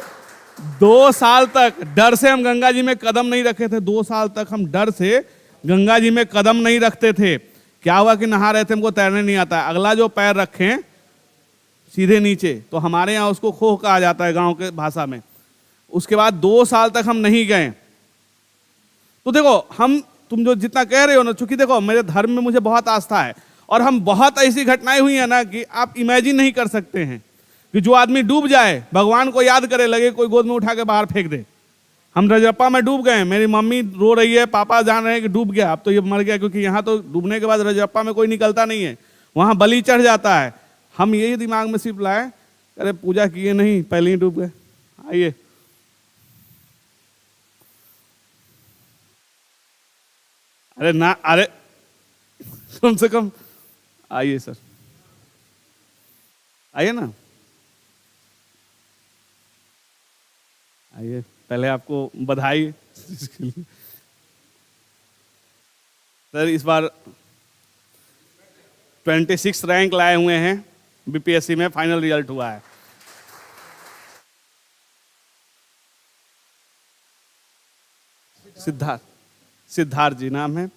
2 साल तक डर से हम गंगा जी में कदम नहीं रखे थे। 2 साल तक हम डर से गंगा जी में कदम नहीं रखते थे। क्या हुआ कि नहा रहे थे, हमको तैरने नहीं आता है, अगला जो पैर रखें सीधे नीचे, तो हमारे यहाँ उसको खोह कहा जाता है गांव के भाषा में। उसके बाद 2 साल तक हम नहीं गए। तो देखो तुम जो जितना कह रहे हो ना, चूंकि देखो मेरे धर्म में मुझे बहुत आस्था है, और हम बहुत ऐसी घटनाएं हुई है ना कि आप इमेजिन नहीं कर सकते हैं कि जो आदमी डूब जाए, भगवान को याद करे, लगे कोई गोद में उठा के बाहर फेंक दे। हम रजरप्पा में डूब गए, मेरी मम्मी रो रही है, पापा जान रहे हैं कि डूब गया, अब तो ये मर गया, क्योंकि यहाँ तो डूबने के बाद रजरप्पा में कोई निकलता नहीं है, वहां बलि चढ़ जाता है। हम यही दिमाग में सिर्फ लाए, अरे पूजा किए नहीं, पहले ही डूब गए। आइए, अरे ना, अरे कम से कम आइए सर, आइए ना, आइए। पहले आपको बधाई इसके लिए। सर इस बार 26 रैंक लाए हुए हैं, बीपीएससी में फाइनल रिजल्ट हुआ है। सिद्धार्थ, सिद्धार्थ जी नाम है।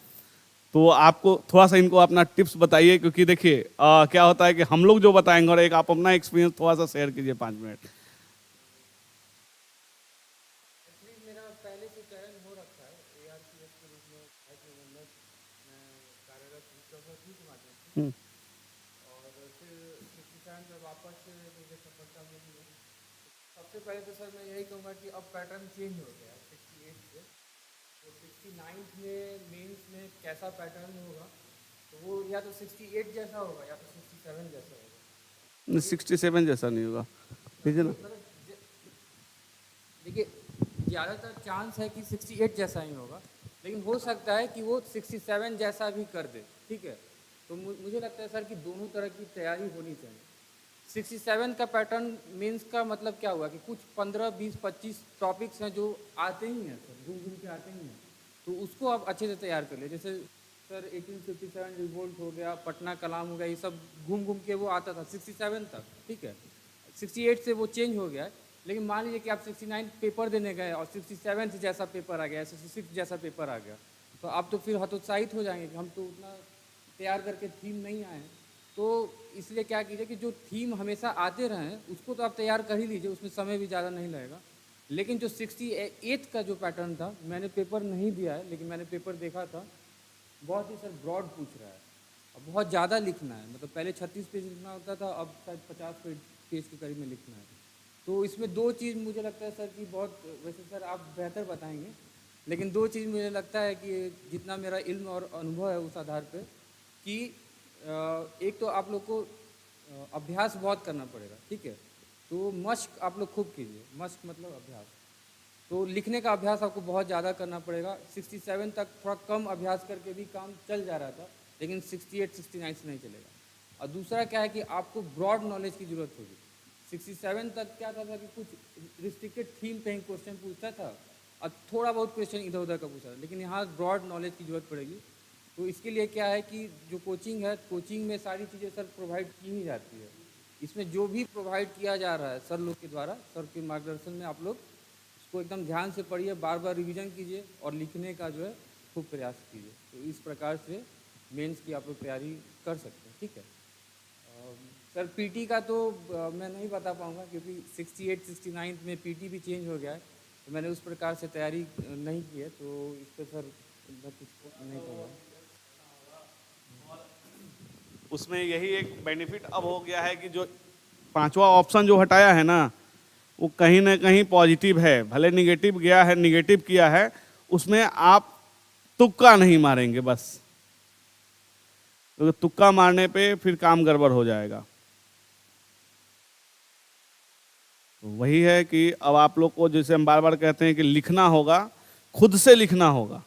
तो आपको थोड़ा सा इनको अपना टिप्स बताइए, क्योंकि देखिए क्या होता है कि हम लोग जो बताएंगे और एक आप अपना एक्सपीरियंस थोड़ा सा शेयर कीजिए 5 मिनट। मेरा पहले से चयन हो रखा है ARCS के रूप में, मैं कार्यरत हूँ के माध्यम से, और फिर 67 में वापस मुझे सफलता मिली है। सबसे पहले तो सर मैं यही कहूँगा कि अब पैटर्न चेंज हो गया 68 से, तो 69 में मेंस में कैसा पैटर्न होगा, तो तो वो या तो 68 जैसा होगा या तो 67 जैसा होगा। 67 जैसा नहीं होगा, ठीक है ना। मतलब देखिए ज़्यादातर चांस है कि 68 जैसा ही होगा, लेकिन हो सकता है कि वो 67 जैसा भी कर दे, ठीक है। तो मुझे लगता है सर कि दोनों तरह की तैयारी होनी चाहिए। 67 का पैटर्न मीन्स का मतलब क्या हुआ कि कुछ 15, 20, 25 टॉपिक्स हैं जो आते ही हैं सर, घूम घूम के आते ही हैं, तो उसको आप अच्छे से तैयार कर ले। जैसे सर 1857 रिवोल्ट हो गया, पटना कलाम हो गया, ये सब घूम घूम के वो आता था 67 तक, ठीक है। 68 से वो चेंज हो गया है, लेकिन मान लीजिए कि आप 69 पेपर देने गए और 67 जैसा पेपर आ गया, 66 जैसा पेपर आ गया, तो आप तो फिर हतोत्साहित हो जाएंगे कि हम तो उतना तैयार करके थीम नहीं आए हैं। तो इसलिए क्या कीजिए कि जो थीम हमेशा आते रहें उसको तो आप तैयार कर ही लीजिए, उसमें समय भी ज़्यादा नहीं लगेगा। लेकिन जो 68 का जो पैटर्न था, मैंने पेपर नहीं दिया है लेकिन मैंने पेपर देखा था, बहुत ही सर ब्रॉड पूछ रहा है, अब बहुत ज़्यादा लिखना है। मतलब पहले 36 पेज लिखना होता था, अब शायद 50 पेज के करीब में लिखना है। तो इसमें दो चीज़ मुझे लगता है सर कि बहुत, वैसे सर आप बेहतर बताएंगे, लेकिन दो चीज़ मुझे लगता है कि जितना मेरा इल्म और अनुभव है उस आधार पर कि एक तो आप लोग को अभ्यास बहुत करना पड़ेगा, ठीक है। तो मश्क आप लोग खूब कीजिए, मश्क मतलब अभ्यास। तो लिखने का अभ्यास आपको बहुत ज़्यादा करना पड़ेगा। 67 तक थोड़ा कम अभ्यास करके भी काम चल जा रहा था, लेकिन 68, 69 से नहीं चलेगा। और दूसरा क्या है कि आपको ब्रॉड नॉलेज की ज़रूरत होगी। 67 तक क्या था कि कुछ रिस्ट्रिक्टेड थीम पे ही क्वेश्चन पूछता था और थोड़ा बहुत क्वेश्चन इधर उधर का पूछा था, लेकिन यहाँ ब्रॉड नॉलेज की ज़रूरत पड़ेगी। तो इसके लिए क्या है कि जो कोचिंग है, कोचिंग में सारी चीज़ें सर प्रोवाइड की ही जाती है। इसमें जो भी प्रोवाइड किया जा रहा है सर लोग के द्वारा, सर के मार्गदर्शन में आप लोग उसको एकदम ध्यान से पढ़िए, बार बार रिवीजन कीजिए और लिखने का जो है खूब प्रयास कीजिए। तो इस प्रकार से मेंस की आप लोग तैयारी कर सकते हैं, ठीक है। सर पीटी का तो मैं नहीं बता पाऊँगा क्योंकि 68, 69 में पीटी भी चेंज हो गया है, तो मैंने उस प्रकार से तैयारी नहीं की है, तो इस पर सर मैं कुछ नहीं कहूँगा। उसमें यही एक बेनिफिट अब हो गया है कि जो पांचवा ऑप्शन जो हटाया है ना, वो कहीं ना कहीं पॉजिटिव है। भले निगेटिव गया है, निगेटिव किया है, उसमें आप तुक्का नहीं मारेंगे बस, क्योंकि तुक्का मारने पे फिर काम गड़बड़ हो जाएगा। तो वही है कि अब आप लोग को, जैसे हम बार बार कहते हैं कि लिखना होगा, खुद से लिखना होगा।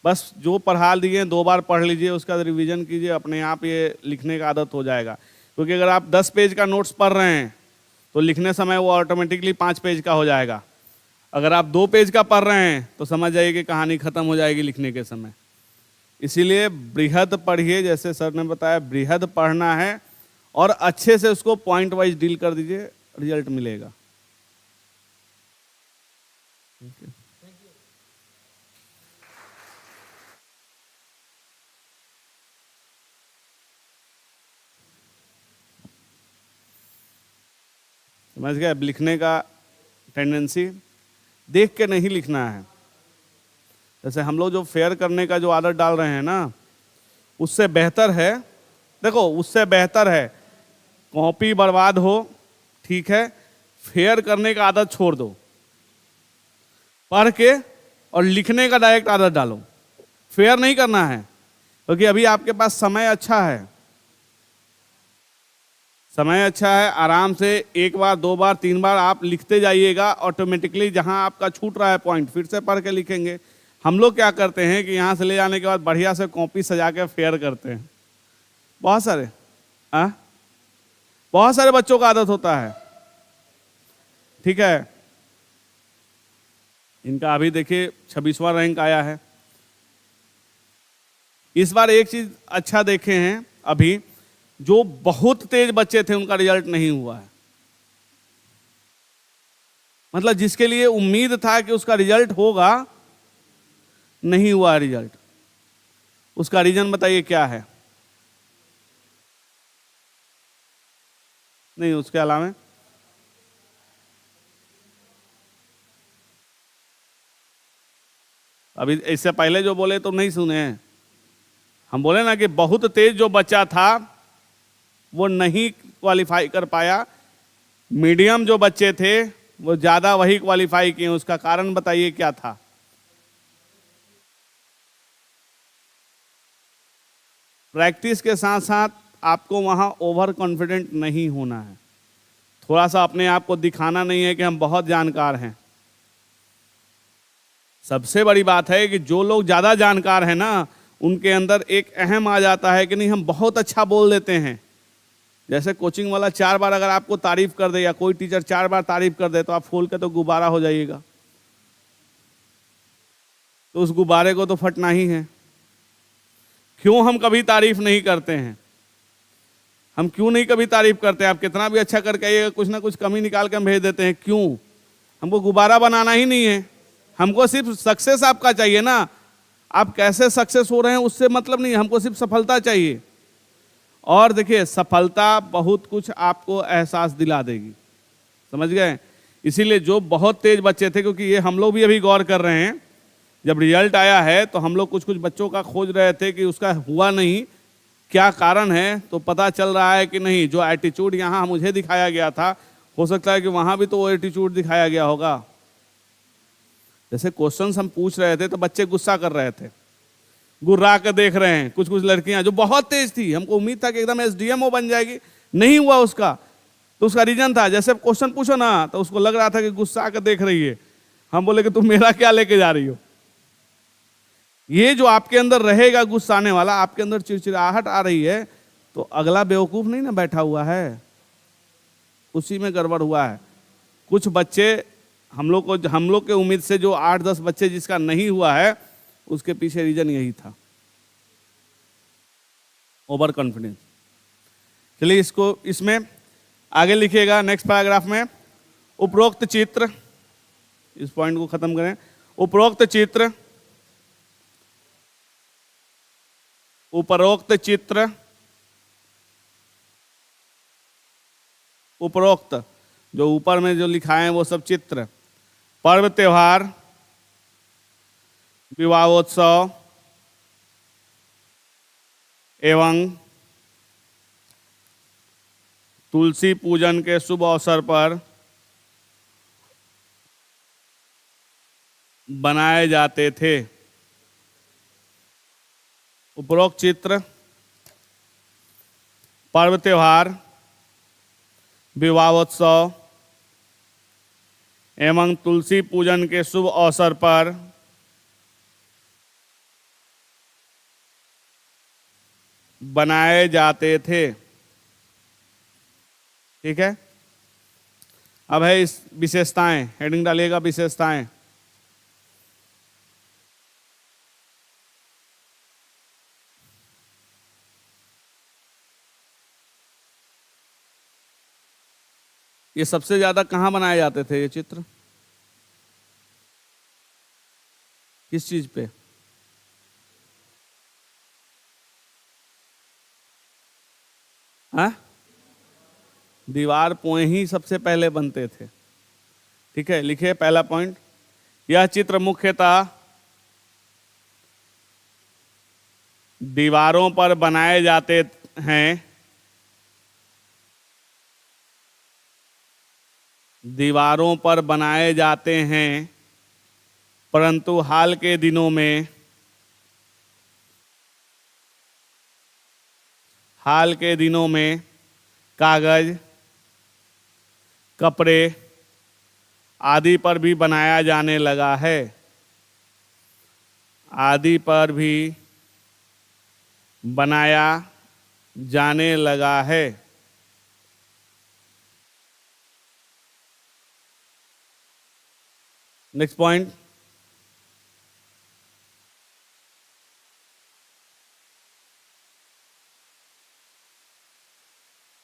बस जो पढ़ा दिए 2 बार पढ़ लीजिए, उसका रिवीजन कीजिए, अपने आप ये लिखने का आदत हो जाएगा। क्योंकि अगर आप 10 पेज का नोट्स पढ़ रहे हैं तो लिखने समय वो ऑटोमेटिकली 5 पेज का हो जाएगा। अगर आप 2 पेज का पढ़ रहे हैं तो समझ जाइए कि कहानी खत्म हो जाएगी लिखने के समय। इसीलिए बृहद पढ़िए, जैसे सर ने बताया बृहद पढ़ना है और अच्छे से उसको पॉइंट वाइज डील कर दीजिए, रिजल्ट मिलेगा। समझ गए। अब लिखने का टेंडेंसी देख के नहीं लिखना है। जैसे हम लोग जो फेयर करने का जो आदत डाल रहे हैं ना, उससे बेहतर है, देखो उससे बेहतर है कॉपी बर्बाद हो, ठीक है, फेयर करने का आदत छोड़ दो, पढ़ के और लिखने का डायरेक्ट आदत डालो। फेयर नहीं करना है, क्योंकि अभी आपके पास समय अच्छा है, समय अच्छा है। आराम से 1 बार 2 बार 3 बार आप लिखते जाइएगा, ऑटोमेटिकली जहां आपका छूट रहा है पॉइंट फिर से पढ़ के लिखेंगे। हम लोग क्या करते हैं कि यहाँ से ले जाने के बाद बढ़िया से कॉपी सजा के फेयर करते हैं। बहुत सारे बहुत सारे बच्चों का आदत होता है, ठीक है। इनका अभी देखिए 26वां रैंक आया है। इस बार एक चीज अच्छा देखे हैं, अभी जो बहुत तेज बच्चे थे उनका रिजल्ट नहीं हुआ है। मतलब जिसके लिए उम्मीद था कि उसका रिजल्ट होगा, नहीं हुआ रिजल्ट। उसका रीजन बताइए क्या है? नहीं, उसके अलावा अभी इससे पहले जो बोले तो नहीं सुने हैं। हम बोले ना कि बहुत तेज जो बच्चा था वो नहीं क्वालिफाई कर पाया, मीडियम जो बच्चे थे वो ज्यादा वही क्वालिफाई किए। उसका कारण बताइए क्या था? प्रैक्टिस के साथ साथ आपको वहाँ ओवर कॉन्फिडेंट नहीं होना है। थोड़ा सा अपने आप को दिखाना नहीं है कि हम बहुत जानकार हैं। सबसे बड़ी बात है कि जो लोग ज़्यादा जानकार हैं ना, उनके अंदर एक अहम आ जाता है कि नहीं हम बहुत अच्छा बोल देते हैं। जैसे कोचिंग वाला 4 बार अगर आपको तारीफ कर दे या कोई टीचर 4 बार तारीफ कर दे तो आप फूल के तो गुब्बारा हो जाइएगा, तो उस गुब्बारे को तो फटना ही है। क्यों हम कभी तारीफ नहीं करते हैं? हम क्यों नहीं कभी तारीफ करते हैं? आप कितना भी अच्छा करके आइएगा, कुछ ना कुछ कमी निकाल के हम भेज देते हैं। क्यों? हमको गुब्बारा बनाना ही नहीं है, हमको सिर्फ सक्सेस आपका चाहिए ना। आप कैसे सक्सेस हो रहे हैं उससे मतलब नहीं, हमको सिर्फ सफलता चाहिए। और देखिए, सफलता बहुत कुछ आपको एहसास दिला देगी, समझ गए? इसीलिए जो बहुत तेज बच्चे थे, क्योंकि ये हम लोग भी अभी गौर कर रहे हैं, जब रिजल्ट आया है तो हम लोग कुछ कुछ बच्चों का खोज रहे थे कि उसका हुआ नहीं, क्या कारण है, तो पता चल रहा है कि नहीं, जो एटीट्यूड यहाँ मुझे दिखाया गया था, हो सकता है कि वहाँ भी तो वो एटीट्यूड दिखाया गया होगा। जैसे क्वेश्चंस हम पूछ रहे थे तो बच्चे गुस्सा कर रहे थे, गुर्रा कर देख रहे हैं। कुछ कुछ लड़कियां जो बहुत तेज थी, हमको उम्मीद था कि एकदम एसडीएमओ बन जाएगी, नहीं हुआ उसका। तो उसका रीजन था, जैसे क्वेश्चन पूछो ना तो उसको लग रहा था कि गुस्सा कर देख रही है। हम बोले कि तुम मेरा क्या लेके जा रही हो? ये जो आपके अंदर रहेगा गुस्सा आने वाला, आपके अंदर चिड़चिड़ाहट आ रही है, तो अगला बेवकूफ नहीं ना बैठा हुआ है, उसी में गड़बड़ हुआ है। कुछ बच्चे हम लोग के उम्मीद से जो 8-10 बच्चे जिसका नहीं हुआ है, उसके पीछे रीजन यही था, ओवर कॉन्फिडेंस। चलिए इसको इसमें आगे लिखिएगा नेक्स्ट पैराग्राफ में। उपरोक्त चित्र, इस पॉइंट को खत्म करें। उपरोक्त चित्र, उपरोक्त चित्र, उपरोक्त जो ऊपर में जो लिखा है वो सब चित्र, पर्व त्योहार, विवाहोत्सव एवं तुलसी पूजन के शुभ अवसर पर बनाए जाते थे। उपरोक्त चित्र, पर्व त्योहार, विवाहोत्सव एवं तुलसी पूजन के शुभ अवसर पर बनाए जाते थे। ठीक है, अब है इस विशेषताएं, हेडिंग डालिएगा विशेषताएं। ये सबसे ज्यादा कहाँ बनाए जाते थे ये चित्र? किस चीज पे? हाँ, दीवार पे ही सबसे पहले बनते थे। ठीक है, लिखिए पहला पॉइंट, यह चित्र मुख्यतः दीवारों पर बनाए जाते हैं। दीवारों पर बनाए जाते हैं, परंतु हाल के दिनों में कागज, कपड़े आदि पर भी बनाया जाने लगा है। आदि पर भी बनाया जाने लगा है। नेक्स्ट पॉइंट,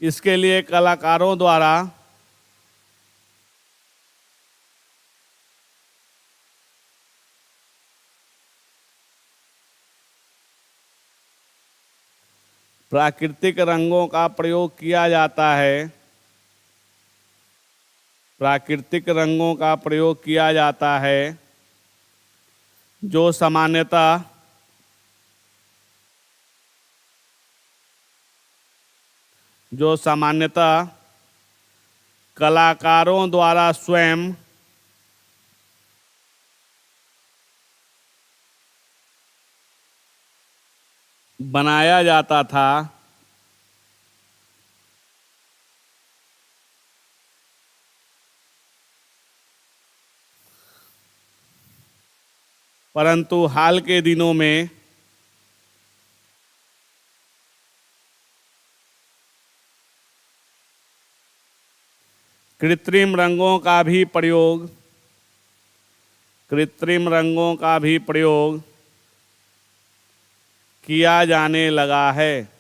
इसके लिए कलाकारों द्वारा प्राकृतिक रंगों का प्रयोग किया जाता है। प्राकृतिक रंगों का प्रयोग किया जाता है जो सामान्यतः कलाकारों द्वारा स्वयं बनाया जाता था परंतु हाल के दिनों में कृत्रिम रंगों का भी प्रयोग किया जाने लगा है।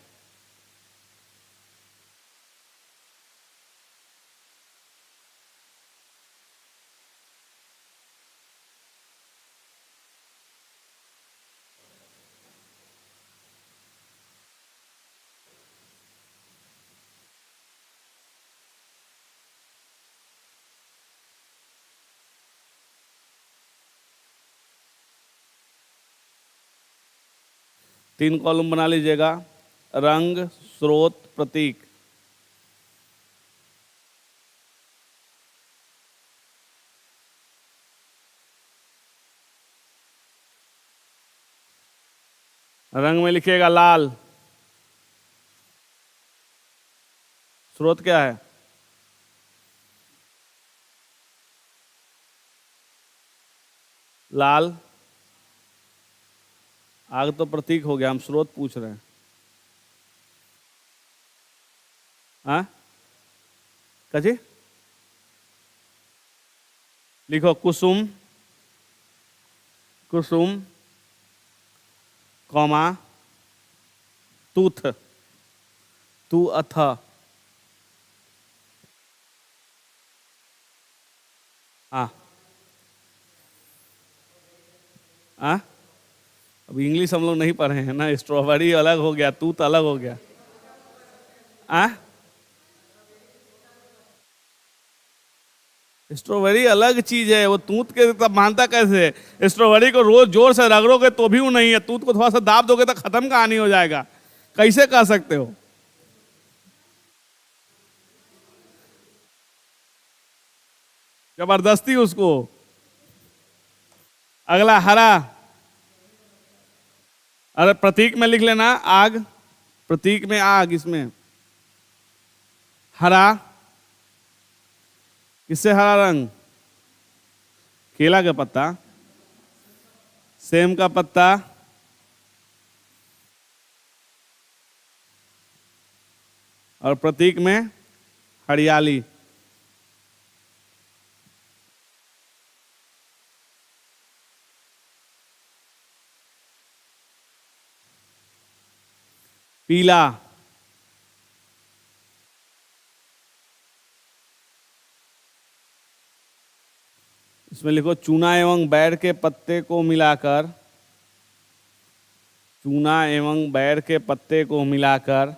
तीन कॉलम बना लीजिएगा, रंग, स्रोत, प्रतीक। रंग में लिखिएगा लाल। स्रोत क्या है? लाल। आग तो प्रतीक हो गया, हम स्रोत पूछ रहे हैं। हाँ, कजी लिखो कुसुम, कुसुम कॉमा तूथ, तू अथ। हाँ, हाँ, अब इंग्लिश हम लोग नहीं पढ़े हैं ना, स्ट्रॉबेरी अलग हो गया, तूत अलग हो गया। स्ट्रॉबेरी अलग चीज है, वो तूत के तब मानता कैसे है? स्ट्रॉबेरी को रोज जोर से रगड़ोगे तो भी वो नहीं है, तूत को थोड़ा सा दाब दोगे तो खत्म कहानी हो जाएगा। कैसे कह सकते हो? जबरदस्ती उसको। अगला हरा। अरे प्रतीक में लिख लेना आग, प्रतीक में आग, इसमें हरा। किससे हरा रंग? केला का पत्ता, सेम का पत्ता, और प्रतीक में हरियाली। पीला। इसमें लिखो चूना एवं बैर के पत्ते को मिलाकर, चूना एवं बैर के पत्ते को मिलाकर,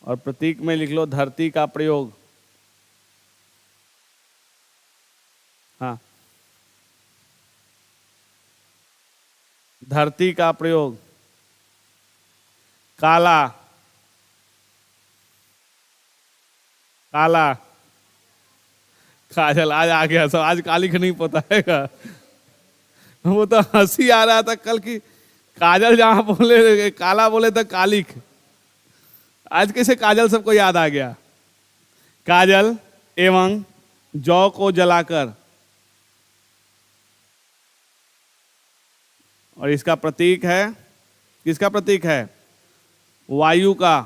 और प्रतीक में लिख लो धरती का प्रयोग। हाँ, धरती का प्रयोग। काला, काला काजल। आज आ गया सब, आज कालिक नहीं पता है। वो तो हंसी आ रहा था कल की, काजल जहां बोले काला बोले तो कालिक। आज कैसे काजल सबको याद आ गया? काजल एवं जौ को जलाकर, और इसका प्रतीक है, किसका प्रतीक है? वायु का,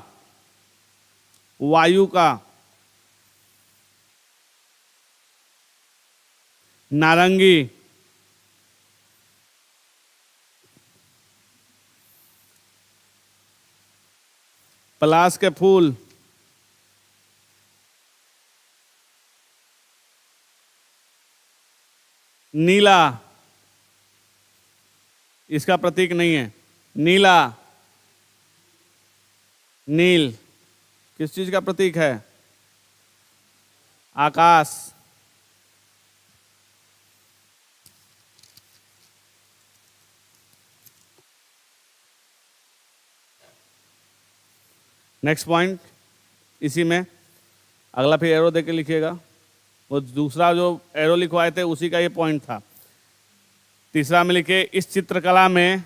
वायु का। नारंगी, पलाश के फूल, नीला, इसका प्रतीक नहीं है। नीला, नील किस चीज का प्रतीक है? आकाश। नेक्स्ट पॉइंट इसी में, अगला फिर एरो देके लिखिएगा। वो दूसरा जो एरो लिखवाए थे उसी का ये पॉइंट था। तीसरा में लिखे इस चित्रकला में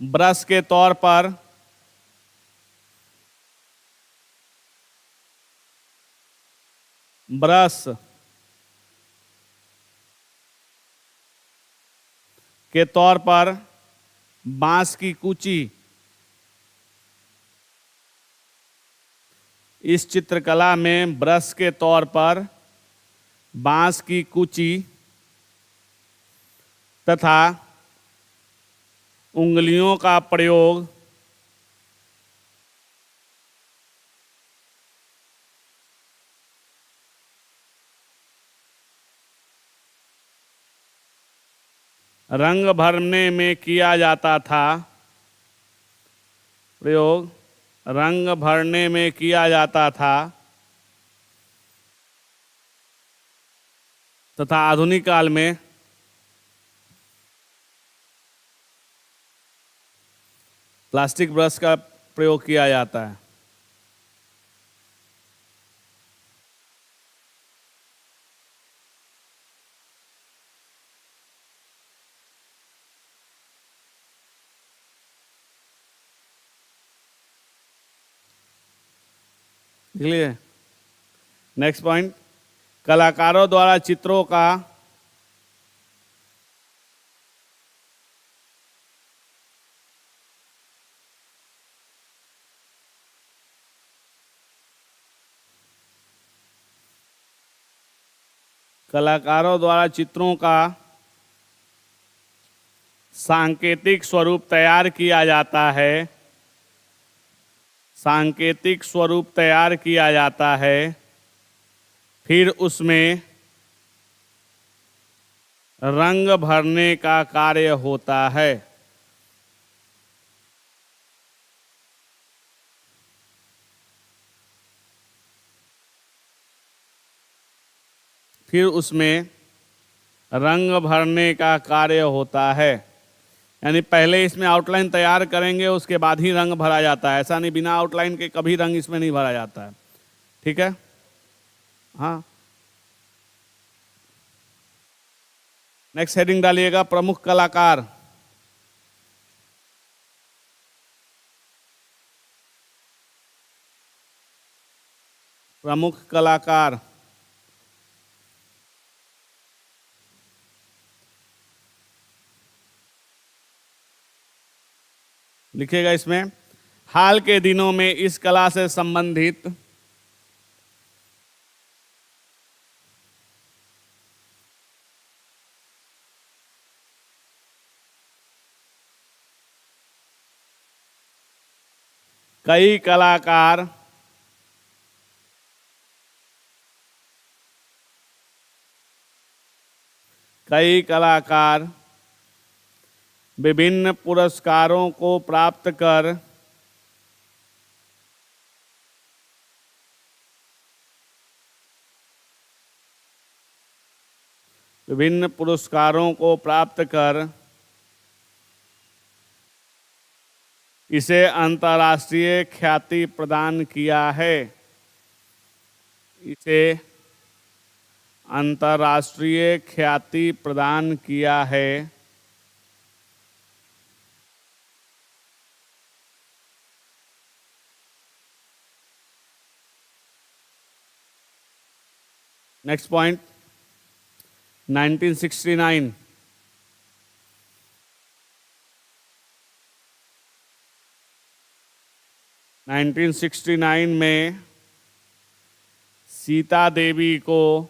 ब्रश के तौर पर ब्रश के तौर पर बांस की कूची। इस चित्रकला में ब्रश के तौर पर बांस की कूची तथा उंगलियों का प्रयोग रंग भरने में किया जाता था। प्रयोग रंग भरने में किया जाता था तथा आधुनिक काल में प्लास्टिक ब्रश का प्रयोग किया जाता है। क्लियर? नेक्स्ट पॉइंट, कलाकारों द्वारा चित्रों का चित्रों का सांकेतिक स्वरूप तैयार किया जाता है। सांकेतिक स्वरूप तैयार किया जाता है, फिर उसमें रंग भरने का कार्य होता है। फिर उसमें रंग भरने का कार्य होता है। यानी पहले इसमें आउटलाइन तैयार करेंगे, उसके बाद ही रंग भरा जाता है। ऐसा नहीं बिना आउटलाइन के कभी रंग इसमें नहीं भरा जाता है। ठीक है? हाँ। नेक्स्ट हेडिंग डालिएगा, प्रमुख कलाकार। प्रमुख कलाकार लिखिएगा इसमें, हाल के दिनों में इस कला से संबंधित कई कलाकार विभिन्न पुरस्कारों को प्राप्त कर इसे अंतर्राष्ट्रीय ख्याति प्रदान किया है। इसे अंतर्राष्ट्रीय ख्याति प्रदान किया है। नेक्स्ट पॉइंट, 1969 1969 में सीता देवी को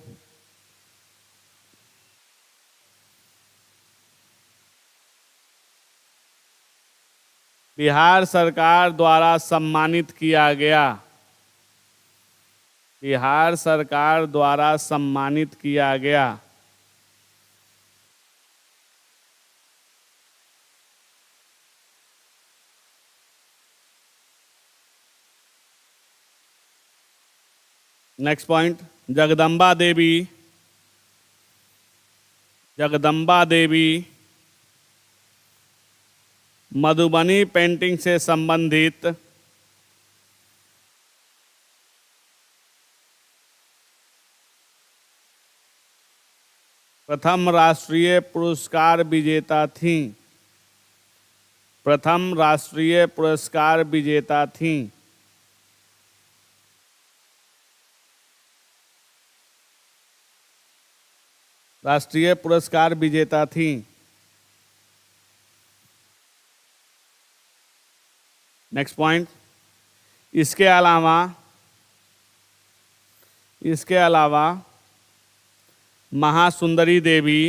बिहार सरकार द्वारा सम्मानित किया गया। बिहार सरकार द्वारा सम्मानित किया गया। नेक्स्ट पॉइंट, जगदम्बा देवी मधुबनी पेंटिंग से संबंधित प्रथम राष्ट्रीय पुरस्कार विजेता थीं। प्रथम राष्ट्रीय पुरस्कार विजेता थीं। राष्ट्रीय पुरस्कार विजेता थीं। नेक्स्ट पॉइंट, इसके अलावा महासुंदरी देवी,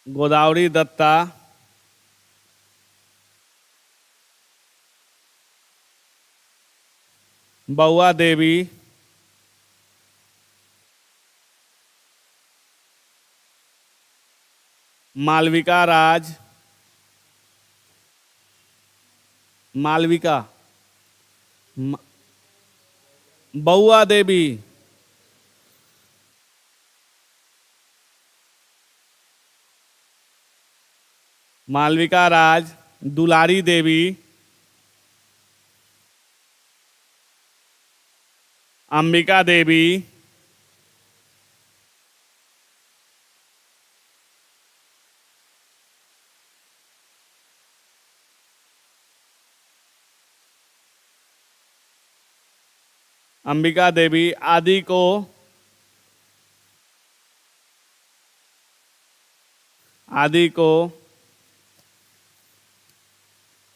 गोदावरी दत्ता, बउआ देवी, मालविका राज, बउआ देवी, मालविका राज, दुलारी देवी, अंबिका देवी, आदि को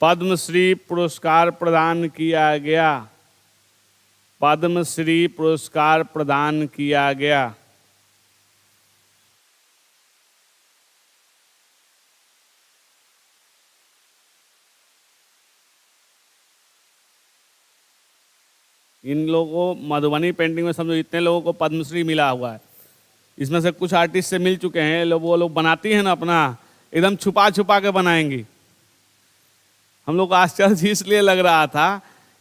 पद्मश्री पुरस्कार प्रदान किया गया। पद्मश्री पुरस्कार प्रदान किया गया। इन लोगों को मधुबनी पेंटिंग में समझो इतने लोगों को पद्मश्री मिला हुआ है। इसमें से कुछ आर्टिस्ट से मिल चुके हैं। वो लोग बनाती हैं ना अपना, एकदम छुपा छुपा के बनाएंगी। हम लोग को आश्चर्य इसलिए लग रहा था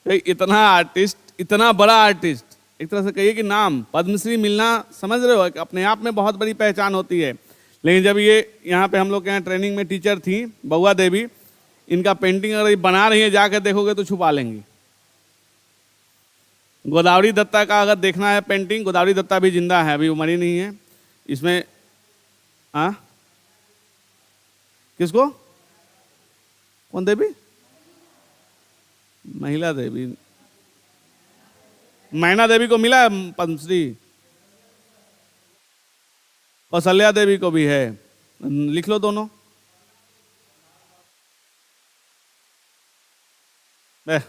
कि इतना आर्टिस्ट, इतना बड़ा आर्टिस्ट, एक तरह से कहिए कि नाम पद्मश्री मिलना, समझ रहे हो, अपने आप में बहुत बड़ी पहचान होती है। लेकिन जब ये यहाँ पे हम लोग के यहाँ ट्रेनिंग में टीचर थी बउआ देवी, इनका पेंटिंग अगर ये बना रही है जाकर देखोगे तो छुपा लेंगी। गोदावरी दत्ता का अगर देखना है पेंटिंग, गोदावरी दत्ता भी जिंदा है, अभी मरी नहीं है। इसमें किसको, कौन देवी, महिला देवी, मैना देवी को मिला है पद्मश्री, कौशल्या देवी को भी है। लिख लो दोनों। अब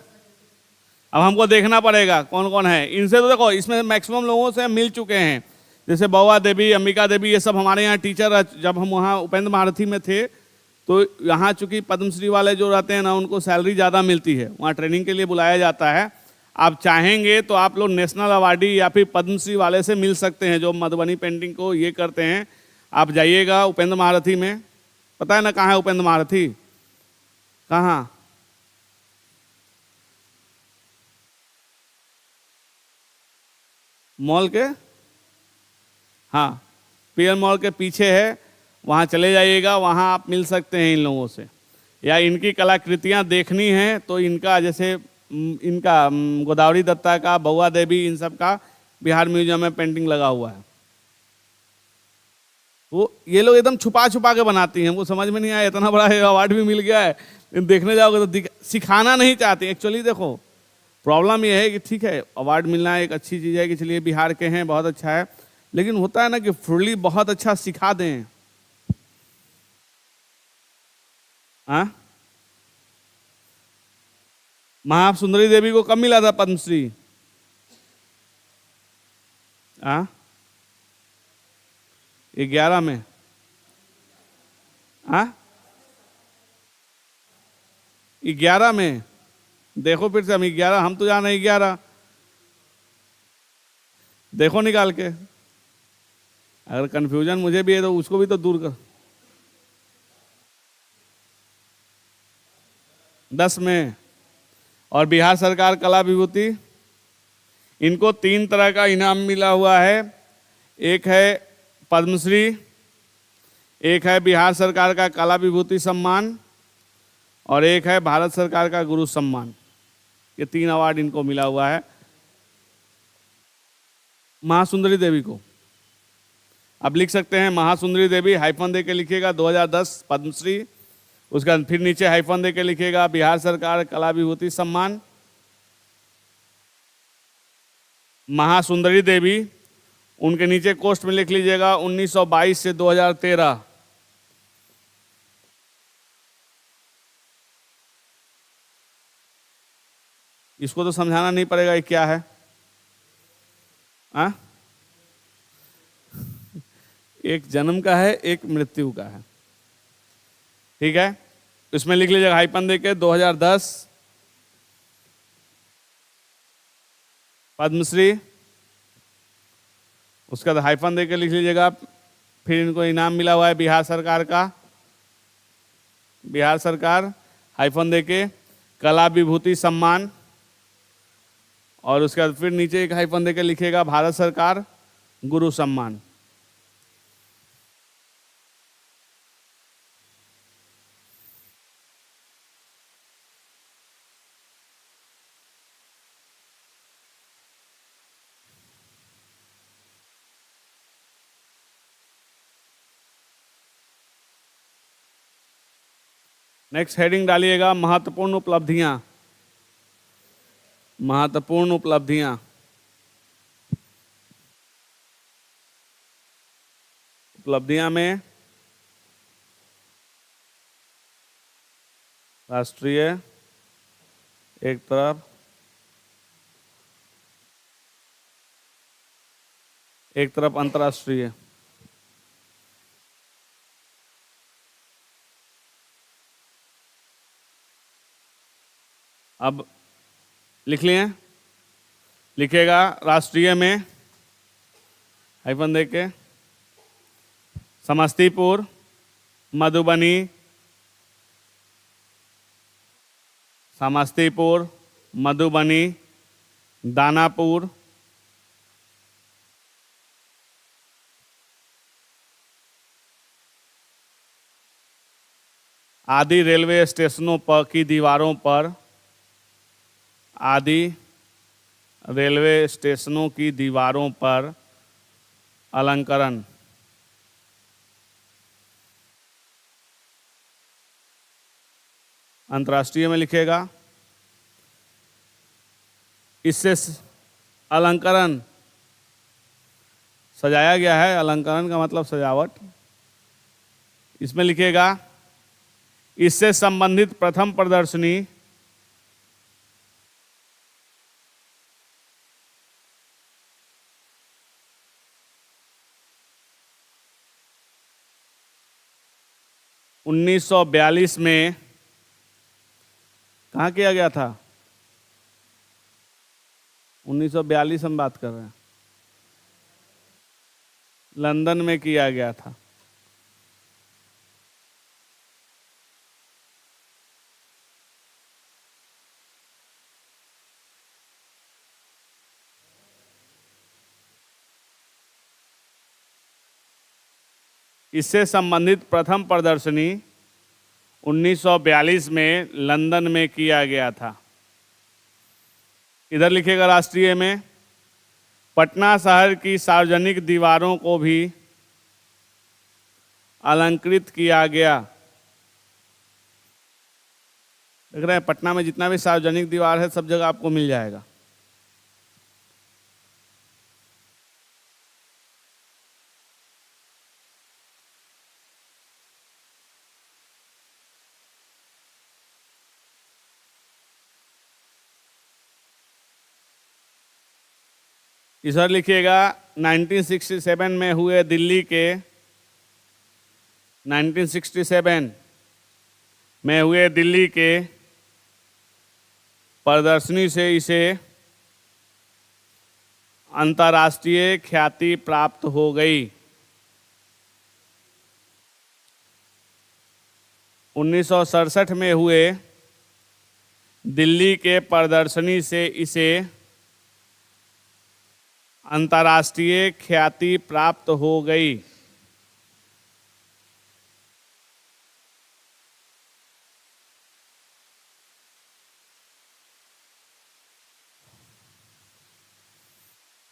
हमको देखना पड़ेगा कौन कौन है। इनसे तो देखो, इसमें मैक्सिमम लोगों से मिल चुके हैं, जैसे बउआ देवी, अंबिका देवी, ये सब हमारे यहाँ टीचर, जब हम वहाँ उपेंद्र महारथी में थे तो यहाँ चूंकि पद्मश्री वाले जो रहते हैं ना, उनको सैलरी ज़्यादा मिलती है, वहाँ ट्रेनिंग के लिए बुलाया जाता है। आप चाहेंगे तो आप लोग नेशनल अवार्डी या फिर पद्मश्री वाले से मिल सकते हैं, जो मधुबनी पेंटिंग को ये करते हैं। आप जाइएगा उपेंद्र महारथी में, पता है ना कहाँ है उपेंद्र महारथी, कहाँ, मॉल के, हाँ, पीएल मॉल के पीछे है, वहाँ चले जाइएगा, वहाँ आप मिल सकते हैं इन लोगों से। या इनकी कलाकृतियाँ देखनी हैं तो इनका, जैसे इनका गोदावरी दत्ता का, बउआ देवी, इन सब का बिहार म्यूजियम में पेंटिंग लगा हुआ है। वो ये लोग एकदम छुपा छुपा के बनाती हैं, वो समझ में नहीं आया, इतना बड़ा अवार्ड भी मिल गया है, देखने जाओगे तो सिखाना नहीं चाहते। एक्चुअली देखो प्रॉब्लम ये है कि ठीक है अवार्ड मिलना एक अच्छी चीज़ है कि चलिए बिहार के हैं, बहुत अच्छा है, लेकिन होता है ना कि फुल्ली बहुत अच्छा सिखा दें। हाँ, महासुंदरी देवी को कब मिला था पद्मश्री? हाँ, 11 में। हाँ, 11 में। देखो फिर से, हम 11, हम तो जाना 11, देखो निकाल के। अगर कंफ्यूजन मुझे भी है तो उसको भी तो दूर कर। 10 में। और बिहार सरकार कला विभूति, इनको 3 तरह का इनाम मिला हुआ है। एक है पद्मश्री, एक है बिहार सरकार का कला विभूति सम्मान, और एक है भारत सरकार का गुरु सम्मान। ये 3 अवार्ड इनको मिला हुआ है। महासुंदरी देवी को अब लिख सकते हैं महासुंदरी देवी, हाइफन दे के लिखिएगा 2010 पद्मश्री। उसके बाद फिर नीचे हाइफन दे के लिखिएगा बिहार सरकार कला विभूति सम्मान। महासुंदरी देवी, उनके नीचे कोष्ठ में लिख लीजिएगा 1922 से 2013। इसको तो समझाना नहीं पड़ेगा ये क्या है, एक जन्म का है, एक मृत्यु का है, ठीक है। इसमें लिख लीजिएगा हाइपन देके 2010 पद्मश्री। उसका बाद हाइफन देके लिख लीजिएगा, फिर इनको इनाम मिला हुआ है बिहार सरकार का, बिहार सरकार हाइफन देके कला विभूति सम्मान। और उसके बाद फिर नीचे एक हाइफन देके लिखिएगा भारत सरकार गुरु सम्मान। नेक्स्ट हेडिंग डालिएगा महत्वपूर्ण उपलब्धियां, महत्वपूर्ण उपलब्धियां। उपलब्धियां में राष्ट्रीय एक तरफ, एक तरफ अंतर्राष्ट्रीय। अब लिख लिए, लिखेगा राष्ट्रीय में हाइफन देके समस्तीपुर, मधुबनी, समस्तीपुर, मधुबनी, दानापुर, आदि रेलवे स्टेशनों पर की दीवारों पर, आदि रेलवे स्टेशनों की दीवारों पर अलंकरण। अंतर्राष्ट्रीय में लिखेगा इससे अलंकरण सजाया गया है, अलंकरण का मतलब सजावट। इसमें लिखेगा इससे संबंधित प्रथम प्रदर्शनी उन्नीस सौ 42 में कहाँ किया गया था? 1942 हम बात कर रहे हैं, लंदन में किया गया था। इससे संबंधित प्रथम प्रदर्शनी 1942 में लंदन में किया गया था। इधर लिखेगा राष्ट्रीय में पटना शहर की सार्वजनिक दीवारों को भी अलंकृत किया गया। देख रहे हैं पटना में जितना भी सार्वजनिक दीवार है सब जगह आपको मिल जाएगा। इधर लिखिएगा 1967 में हुए दिल्ली के 1967 में हुए दिल्ली के प्रदर्शनी से इसे अंतर्राष्ट्रीय ख्याति प्राप्त हो गई। 1967 में हुए दिल्ली के प्रदर्शनी से इसे अंतर्राष्ट्रीय ख्याति प्राप्त हो गई।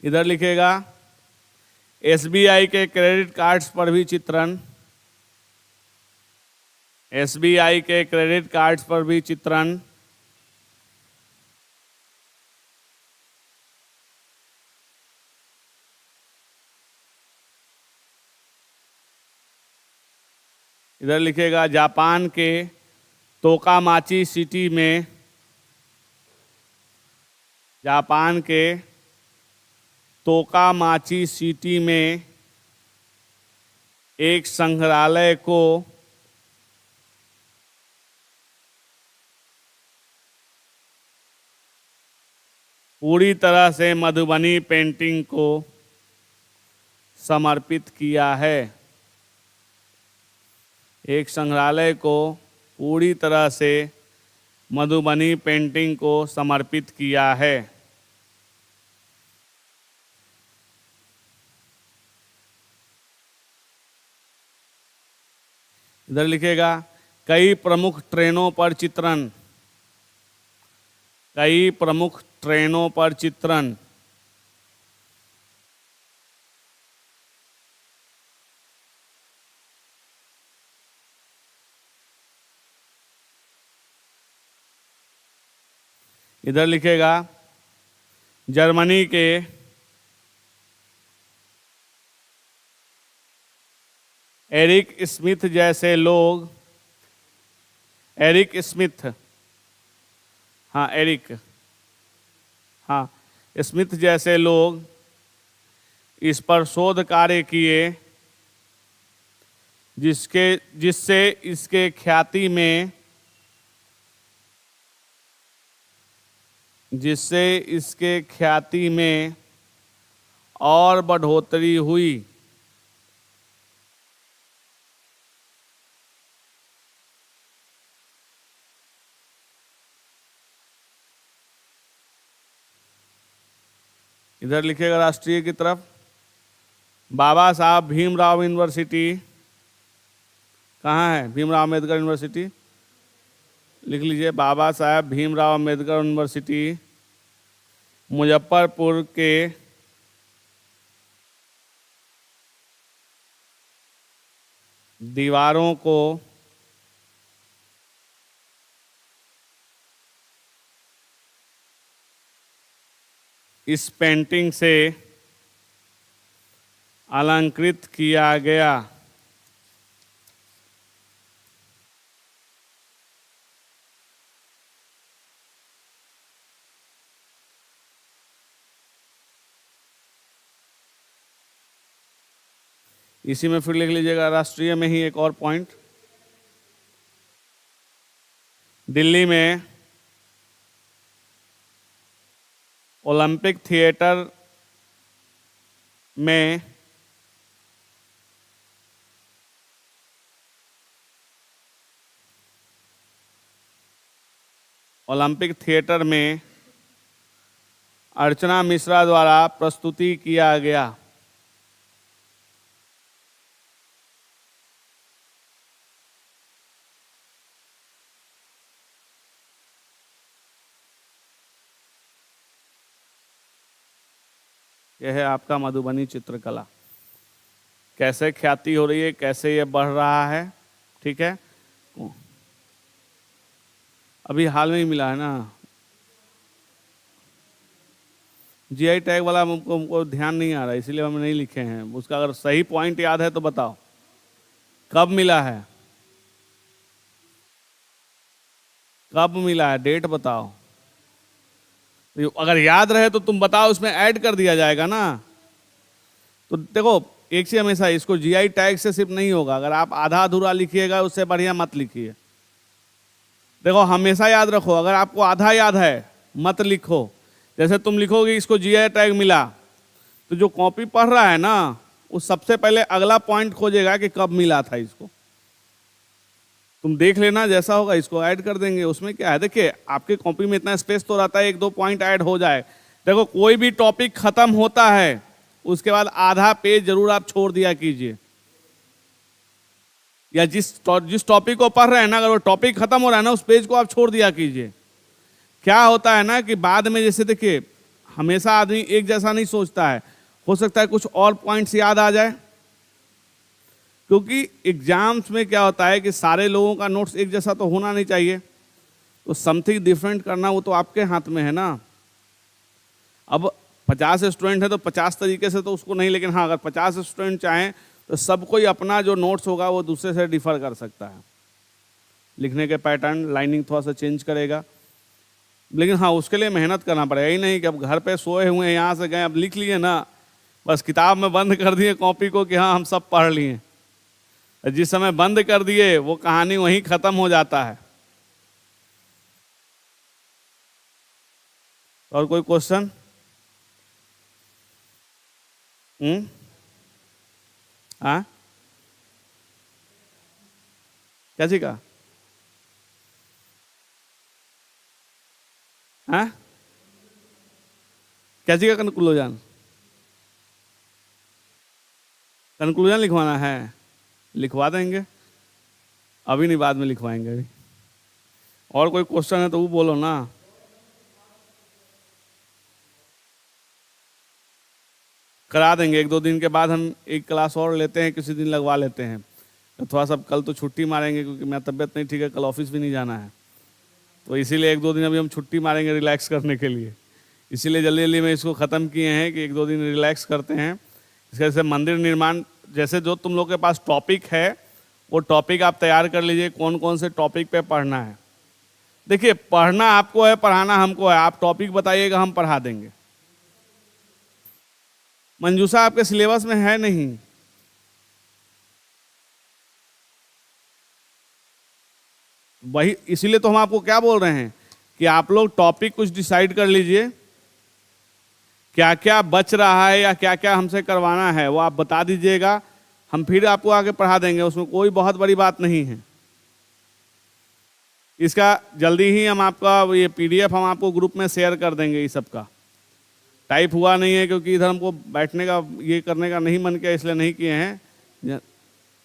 इधर लिखेगा एसबीआई के क्रेडिट कार्ड्स पर भी चित्रण, एसबीआई के क्रेडिट कार्ड्स पर भी चित्रण, इधर लिखेगा जापान के तोकामाची सिटी में, जापान के तोकामाची सिटी में एक संग्रहालय को पूरी तरह से मधुबनी पेंटिंग को समर्पित किया है। एक संग्रहालय को पूरी तरह से मधुबनी पेंटिंग को समर्पित किया है। इधर लिखेगा कई प्रमुख ट्रेनों पर चित्रण, कई प्रमुख ट्रेनों पर चित्रण, इधर लिखेगा जर्मनी के एरिक स्मिथ जैसे लोग, एरिक स्मिथ, हाँ एरिक, हाँ स्मिथ जैसे लोग इस पर शोध कार्य किए जिससे इसके ख्याति में, जिससे इसके ख्याति में और बढ़ोतरी हुई। इधर लिखेगा राष्ट्रीय की तरफ बाबा साहब भीमराव यूनिवर्सिटी, कहाँ है भीमराव अम्बेडकर यूनिवर्सिटी, लिख लीजिए बाबा साहब भीमराव अम्बेडकर यूनिवर्सिटी मुजफ्फरपुर के दीवारों को इस पेंटिंग से अलंकृत किया गया। इसी में फिर लिख लीजिएगा राष्ट्रीय में ही एक और पॉइंट, दिल्ली में ओलंपिक थिएटर में अर्चना मिश्रा द्वारा प्रस्तुति किया गया। यह है आपका मधुबनी चित्रकला, कैसे ख्याति हो रही है, कैसे ये बढ़ रहा है। ठीक है, अभी हाल में ही मिला है ना जीआई टैग वाला, हमको ध्यान नहीं आ रहा इसीलिए हम नहीं लिखे हैं। उसका अगर सही पॉइंट याद है तो बताओ कब मिला है, कब मिला है, डेट बताओ। अगर याद रहे तो तुम बताओ, उसमें ऐड कर दिया जाएगा ना। तो देखो एक चीज हमेशा, इसको जीआई टैग से सिर्फ नहीं होगा, अगर आप आधा अधूरा लिखिएगा उससे बढ़िया मत लिखिए। देखो हमेशा याद रखो, अगर आपको आधा याद है मत लिखो। जैसे तुम लिखोगे इसको जीआई टैग मिला, तो जो कॉपी पढ़ रहा है ना उस सबसे पहले अगला पॉइंट खोजेगा कि कब मिला था इसको। तुम देख लेना, जैसा होगा इसको ऐड कर देंगे। उसमें क्या है, देखिए आपके कॉपी में इतना स्पेस तो रहता है, एक दो पॉइंट ऐड हो जाए। देखो कोई भी टॉपिक खत्म होता है उसके बाद आधा पेज जरूर आप छोड़ दिया कीजिए, या जिस टॉपिक को पढ़ रहे हैं ना, अगर वो टॉपिक खत्म हो रहा है ना उस पेज को आप छोड़ दिया कीजिए। क्या होता है ना कि बाद में, जैसे देखिए हमेशा आदमी एक जैसा नहीं सोचता है, हो सकता है कुछ और पॉइंट्स याद आ जाए, क्योंकि एग्जाम्स में क्या होता है कि सारे लोगों का नोट्स एक जैसा तो होना नहीं चाहिए, तो समथिंग डिफरेंट करना वो तो आपके हाथ में है ना। अब 50 स्टूडेंट है तो 50 तरीके से तो उसको नहीं, लेकिन हाँ अगर 50 स्टूडेंट चाहें तो सब कोई अपना जो नोट्स होगा वो दूसरे से डिफर कर सकता है। लिखने के पैटर्न, लाइनिंग थोड़ा सा चेंज करेगा, लेकिन हाँ उसके लिए मेहनत करना पड़ेगा। ही नहीं कि अब घर पे सोए हुए हैं, यहाँ से गए, अब लिख लिए ना, बस किताब में बंद कर दिए कॉपी को कि हाँ हम सब पढ़ लिए। जिस समय बंद कर दिए वो कहानी वहीं खत्म हो जाता है। और कोई क्वेश्चन? हाँ क्या जी का? हाँ क्या जी का कंक्लूजन? कंक्लूजन लिखवाना है, लिखवा देंगे, अभी नहीं बाद में लिखवाएंगे अभी। और कोई क्वेश्चन है तो वो बोलो ना। करा देंगे, 1-2 दिन के बाद हम एक क्लास और लेते हैं, किसी दिन लगवा लेते हैं। तो थोड़ा सा कल तो छुट्टी मारेंगे क्योंकि मेरा तबीयत नहीं ठीक है, कल ऑफिस भी नहीं जाना है, तो इसीलिए 1-2 दिन अभी हम छुट्टी मारेंगे रिलैक्स करने के लिए। इसीलिए जल्दी जल्दी में इसको ख़त्म किए हैं कि 1-2 दिन रिलैक्स करते हैं। इसके जैसे मंदिर निर्माण, जैसे जो तुम लोग के पास टॉपिक है वो टॉपिक आप तैयार कर लीजिए, कौन कौन से टॉपिक पे पढ़ना है। देखिए पढ़ना आपको है, पढ़ाना हमको है, आप टॉपिक बताइएगा हम पढ़ा देंगे। मंजूषा आपके सिलेबस में है नहीं, वही इसीलिए तो हम आपको क्या बोल रहे हैं कि आप लोग टॉपिक कुछ डिसाइड कर लीजिए, क्या क्या बच रहा है या क्या क्या हमसे करवाना है वो आप बता दीजिएगा, हम फिर आपको आगे पढ़ा देंगे, उसमें कोई बहुत बड़ी बात नहीं है। इसका जल्दी ही हम आपका ये PDF हम आपको ग्रुप में शेयर कर देंगे। इस सब का टाइप हुआ नहीं है क्योंकि इधर हमको बैठने का ये करने का नहीं मन किया, इसलिए नहीं किए हैं।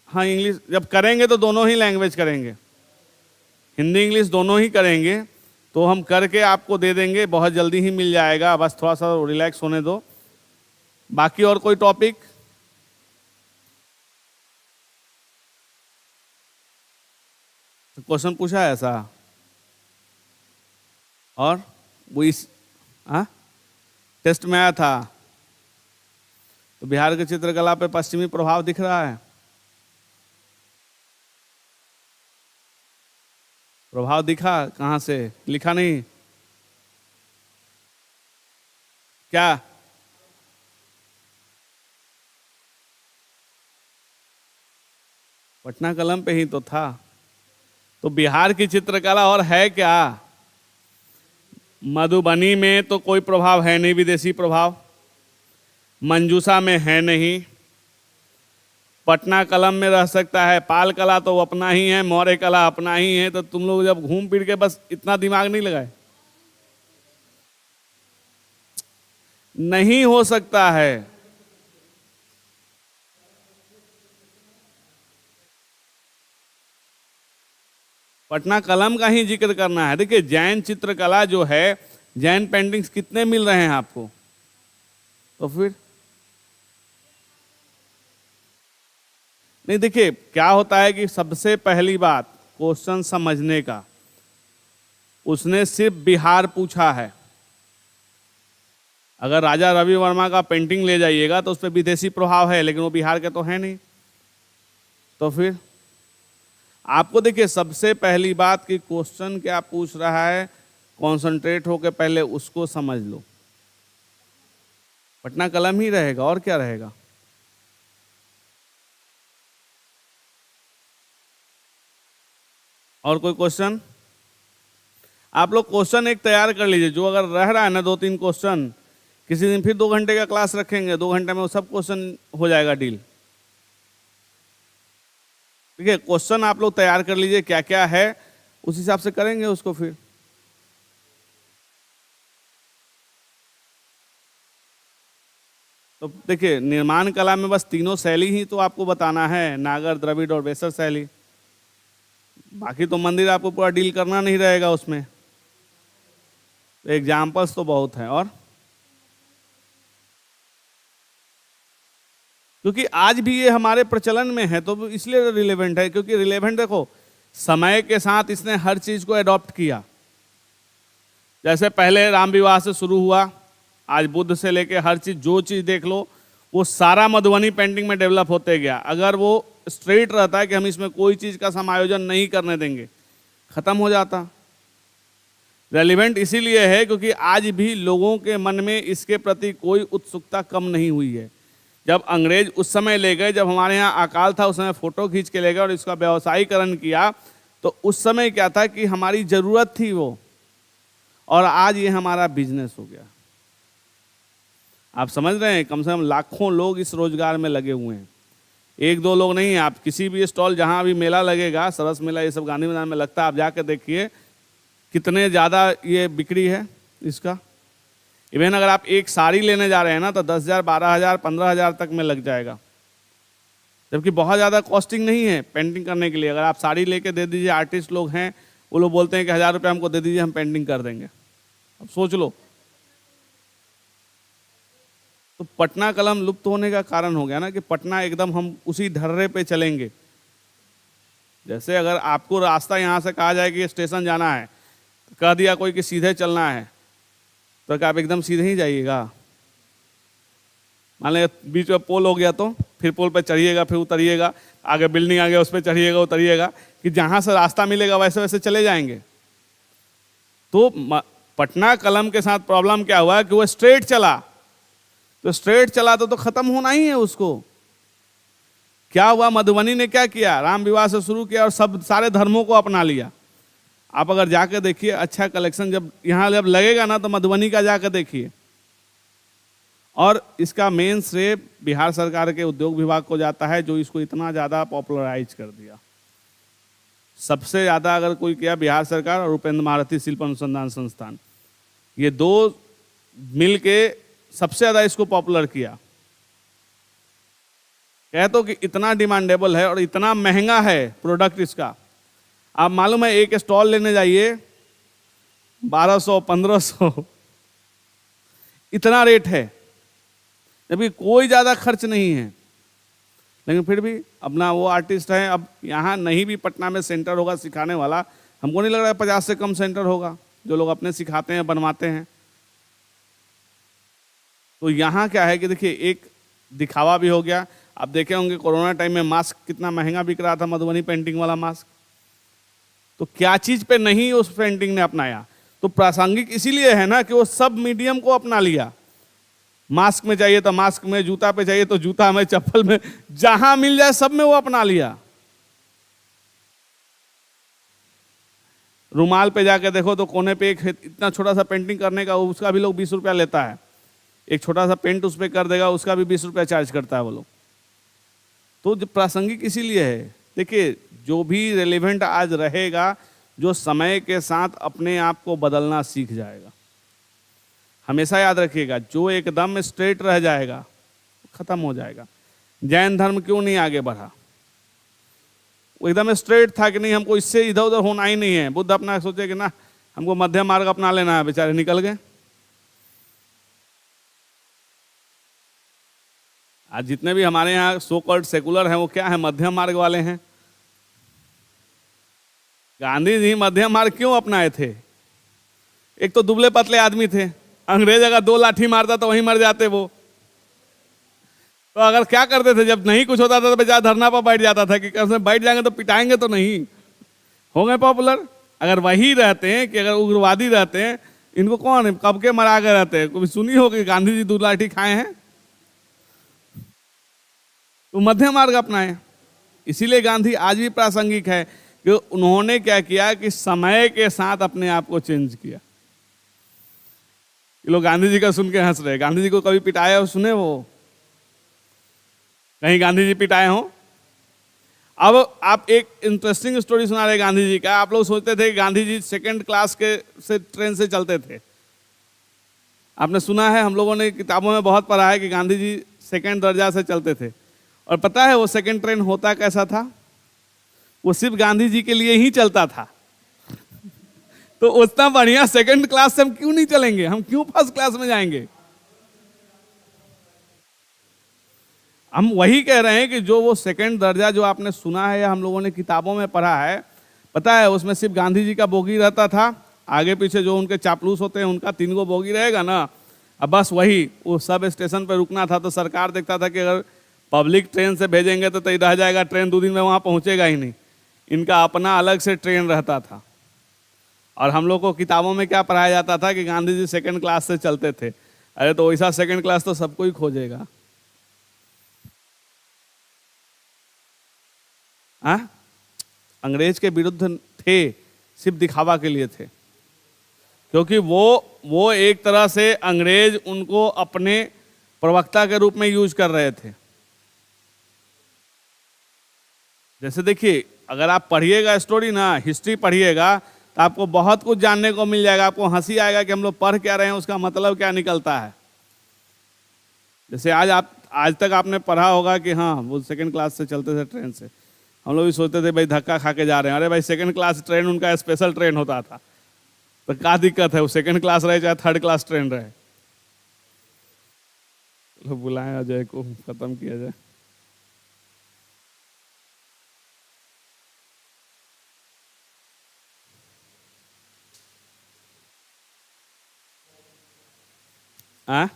हाँ इंग्लिश जब करेंगे तो दोनों ही लैंग्वेज करेंगे, हिंदी इंग्लिश दोनों ही करेंगे, तो हम करके आपको दे देंगे, बहुत जल्दी ही मिल जाएगा, बस थोड़ा सा रिलैक्स होने दो। बाकी और कोई टॉपिक? क्वेश्चन पूछा है ऐसा? और वो इस टेस्ट में आया था, तो बिहार की चित्रकला पे पश्चिमी प्रभाव दिख रहा है? प्रभाव दिखा कहाँ से? लिखा नहीं क्या? पटना कलम पे ही तो था। तो बिहार की चित्रकला और है क्या? मधुबनी में तो कोई प्रभाव है नहीं, विदेशी प्रभाव। मंजूषा में है नहीं, पटना कलम में रह सकता है, पाल कला तो अपना ही है, मौर्य कला अपना ही है। तो तुम लोग जब घूम फिर के बस इतना दिमाग नहीं लगाए, नहीं हो सकता है। पटना कलम का ही जिक्र करना है। देखिए जैन चित्रकला जो है, जैन पेंटिंग्स कितने मिल रहे हैं आपको? तो फिर नहीं, देखिए क्या होता है कि सबसे पहली बात क्वेश्चन समझने का, उसने सिर्फ बिहार पूछा है। अगर राजा रवि वर्मा का पेंटिंग ले जाइएगा तो उस पर विदेशी प्रभाव है, लेकिन वो बिहार के तो है नहीं। तो फिर आपको देखिए सबसे पहली बात कि क्वेश्चन क्या पूछ रहा है, कॉन्सेंट्रेट होकर पहले उसको समझ लो। पटना कलम ही रहेगा और क्या रहेगा? और कोई क्वेश्चन? आप लोग क्वेश्चन एक तैयार कर लीजिए, जो अगर रह रहा है ना 2-3 क्वेश्चन, किसी दिन फिर 2 घंटे का क्लास रखेंगे, 2 घंटे में वो सब क्वेश्चन हो जाएगा डील। ठीक है, क्वेश्चन आप लोग तैयार कर लीजिए क्या क्या है, उस हिसाब से करेंगे उसको। फिर तो देखिए निर्माण कला में बस 3 शैली ही तो आपको बताना है, नागर, द्रविड़ और वेसर शैली। बाकी तो मंदिर आपको पूरा डील करना नहीं रहेगा उसमें, एग्जाम्पल्स तो बहुत हैं। और क्योंकि आज भी ये हमारे प्रचलन में है, तो इसलिए रिलेवेंट है। क्योंकि रिलेवेंट देखो, समय के साथ इसने हर चीज को अडॉप्ट किया। जैसे पहले राम विवाह से शुरू हुआ, आज बुद्ध से लेके हर चीज, जो चीज देख लो वो सारा मधुबनी पेंटिंग में डेवलप होते गया। अगर वो स्ट्रेट रहता है कि हम इसमें कोई चीज का समायोजन नहीं करने देंगे, खत्म हो जाता। रेलिवेंट इसीलिए है क्योंकि आज भी लोगों के मन में इसके प्रति कोई उत्सुकता कम नहीं हुई है। जब अंग्रेज उस समय ले गए, जब हमारे यहाँ अकाल था, उस समय फोटो खींच के ले गए और इसका व्यवसायीकरण किया, तो उस समय क्या था कि हमारी जरूरत थी वो, और आज ये हमारा बिजनेस हो गया। आप समझ रहे हैं, कम से कम लाखों लोग इस रोजगार में लगे हुए हैं, एक दो लोग नहीं है। आप किसी भी स्टॉल, जहां भी मेला लगेगा, सरस मेला, ये सब गांधी मैदान में लगता है, आप जाकर देखिए कितने ज़्यादा ये बिक्री है इसका। इवन अगर आप एक साड़ी लेने जा रहे हैं ना, तो 10,000, 12,000, 15,000 तक में लग जाएगा, जबकि बहुत ज़्यादा कॉस्टिंग नहीं है पेंटिंग करने के लिए। अगर आप साड़ी लेके दे दीजिए, आर्टिस्ट लोग हैं, वो लोग बोलते हैं कि 1,000 रुपये हमको दे दीजिए, हम पेंटिंग कर देंगे। अब सोच लो, तो पटना कलम लुप्त होने का कारण हो गया ना कि पटना एकदम हम उसी ढर्रे पे चलेंगे। जैसे अगर आपको रास्ता यहाँ से कहा जाए कि स्टेशन जाना है, तो कह दिया कोई कि सीधे चलना है, तो क्या आप एकदम सीधे ही जाइएगा? मान लीजिए बीच में पोल हो गया, तो फिर पोल पे चढ़िएगा, फिर उतरिएगा, आगे बिल्डिंग आ गया उस पर चढ़िएगा, उतरिएगा, कि जहाँ से रास्ता मिलेगा वैसे वैसे चले जाएंगे। तो पटना कलम के साथ प्रॉब्लम क्या हुआ कि वो स्ट्रेट चला, तो स्ट्रेट चला तो खत्म होना ही है उसको। क्या हुआ, मधुबनी ने क्या किया, राम विवाह से शुरू किया और सब सारे धर्मों को अपना लिया। आप अगर जाकर देखिए, अच्छा कलेक्शन जब यहाँ जब लगेगा ना, तो मधुबनी का जाकर देखिए। और इसका मेन श्रेय बिहार सरकार के उद्योग विभाग को जाता है, जो इसको इतना ज़्यादा पॉपुलराइज कर दिया। सबसे ज़्यादा अगर कोई किया, बिहार सरकार और उपेंद्र महारथी शिल्प अनुसंधान संस्थान, ये दो मिल के सबसे ज़्यादा इसको पॉपुलर किया। कह तो कि इतना डिमांडेबल है और इतना महंगा है प्रोडक्ट इसका। आप मालूम है, एक स्टॉल लेने जाइए 1200, 1500 इतना रेट है, जबकि कोई ज़्यादा खर्च नहीं है। लेकिन फिर भी अपना वो आर्टिस्ट है। अब यहाँ नहीं भी पटना में सेंटर होगा सिखाने वाला, हमको नहीं लग रहा है 50 से कम सेंटर होगा जो लोग अपने सिखाते हैं, बनवाते हैं। तो यहाँ क्या है कि देखिए, एक दिखावा भी हो गया। आप देखे होंगे कोरोना टाइम में मास्क कितना महंगा बिक रहा था, मधुबनी पेंटिंग वाला मास्क। तो क्या चीज पे नहीं उस पेंटिंग ने अपनाया? तो प्रासंगिक इसीलिए है ना कि वो सब मीडियम को अपना लिया। मास्क में चाहिए तो मास्क में, जूता पे चाहिए तो जूता में, चप्पल में, जहां मिल जाए सब में वो अपना लिया। रुमाल पे जाके देखो तो कोने पे एक इतना छोटा सा पेंटिंग करने का, उसका भी लोग 20 रुपया लेता है। एक छोटा सा पेंट उस पर कर देगा, उसका भी 20 रुपया चार्ज करता है वो लोग। तो प्रासंगिक इसीलिए है। देखिए, जो भी रेलेवेंट आज रहेगा, जो समय के साथ अपने आप को बदलना सीख जाएगा, हमेशा याद रखिएगा, जो एकदम स्ट्रेट रह जाएगा खत्म हो जाएगा। जैन धर्म क्यों नहीं आगे बढ़ा? वो एकदम स्ट्रेट था कि नहीं, हमको इससे इधर उधर होना ही नहीं है। बुद्ध अपना सोचे कि ना, हमको मध्यम मार्ग अपना लेना है, बेचारे निकल गए। आज जितने भी हमारे यहाँ सो कॉल्ड सेकुलर हैं, वो क्या है, मध्यम मार्ग वाले हैं। गांधी जी मध्यम मार्ग क्यों अपनाए थे? एक तो दुबले पतले आदमी थे, अंग्रेज अगर 2 लाठी मारता तो वहीं मर जाते वो। तो अगर क्या करते थे, जब नहीं कुछ होता था तो बेचारा धरना पर बैठ जाता था कि कैसे बैठ जाएंगे तो पिटाएंगे तो नहीं, हो गए पॉपुलर। अगर वही रहते हैं कि अगर उग्रवादी रहते हैं, इनको कौन कब के मरा के रहते हैं? कभी सुनी हो कि गांधी जी 2 लाठी खाए हैं? तो मध्यम मार्ग अपनाए। इसीलिए गांधी आज भी प्रासंगिक है कि उन्होंने क्या किया कि समय के साथ अपने आप को चेंज किया। ये लोग गांधी जी का सुन के हंस रहे। गांधी जी को कभी पिटाया हो सुने? वो कहीं गांधी जी पिटाए हो? अब आप एक इंटरेस्टिंग स्टोरी सुना रहे गांधी जी का। आप लोग सोचते थे कि गांधी जी 2nd क्लास के से ट्रेन से चलते थे। आपने सुना है, हम लोगों ने किताबों में बहुत पढ़ा है कि गांधी जी 2nd दर्जा से चलते थे। और पता है वो 2nd ट्रेन होता कैसा था? वो सिर्फ गांधी जी के लिए ही चलता था। तो उतना बढ़िया 2nd क्लास से हम क्यों नहीं चलेंगे? हम क्यों 1st क्लास में जाएंगे? हम वही कह रहे हैं कि जो वो सेकंड दर्जा जो आपने सुना है या हम लोगों ने किताबों में पढ़ा है, पता है उसमें सिर्फ गांधी जी का बोगी रहता था, आगे पीछे जो उनके चापलूस होते हैं उनका 3 गो बोगी रहेगा ना, अब बस वही वो सब स्टेशन पर रुकना था। तो सरकार देखता था कि अगर पब्लिक ट्रेन से भेजेंगे तो रह जाएगा, ट्रेन 2 दिन में वहाँ पहुँचेगा ही नहीं। इनका अपना अलग से ट्रेन रहता था। और हम लोग को किताबों में क्या पढ़ाया जाता था कि गांधी जी सेकंड क्लास से चलते थे। अरे तो वैसा सेकंड क्लास तो सबको ही खोजेगा। हाँ, अंग्रेज के विरुद्ध थे, सिर्फ दिखावा के लिए थे, क्योंकि वो एक तरह से अंग्रेज उनको अपने प्रवक्ता के रूप में यूज कर रहे थे। जैसे देखिए, अगर आप पढ़िएगा स्टोरी ना, हिस्ट्री पढ़िएगा, तो आपको बहुत कुछ जानने को मिल जाएगा। आपको हंसी आएगा कि हम लोग पढ़ क्या रहे हैं, उसका मतलब क्या निकलता है। जैसे आज तक आपने पढ़ा होगा कि हाँ वो सेकंड क्लास से चलते थे ट्रेन से। हम लोग भी सोचते थे भाई धक्का खा के जा रहे हैं, अरे भाई सेकंड क्लास ट्रेन उनका स्पेशल ट्रेन होता था, तो क्या दिक्कत है, वो सेकंड क्लास रहे चाहे थर्ड क्लास ट्रेन रहे। चलो बुलाएं अजय को, खत्म किया जाए। हाँ,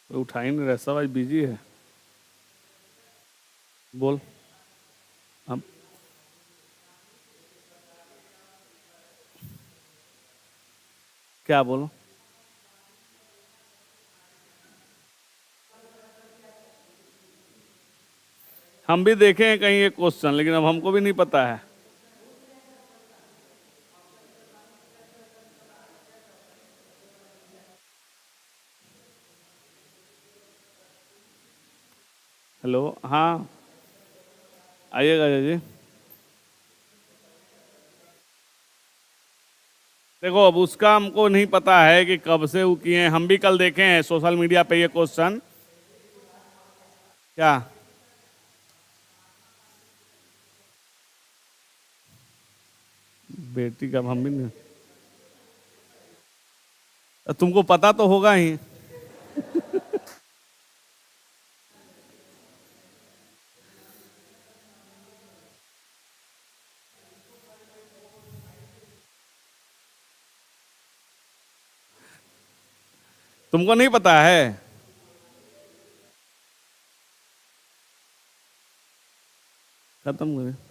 तो उठा ही नहीं रहा, सब आज बिजी है। बोल अब। क्या बोलो? हम भी देखे हैं कहीं ये क्वेश्चन, लेकिन अब हमको भी नहीं पता है। हेलो, हाँ आइएगा अजय जी। देखो अब उसका हमको नहीं पता है कि कब से वो किए हैं। हम भी कल देखे हैं सोशल मीडिया पे ये क्वेश्चन। क्या? बेटी का हम भी नहीं, तुमको पता तो होगा ही। तुमको नहीं पता है? खत्म करें।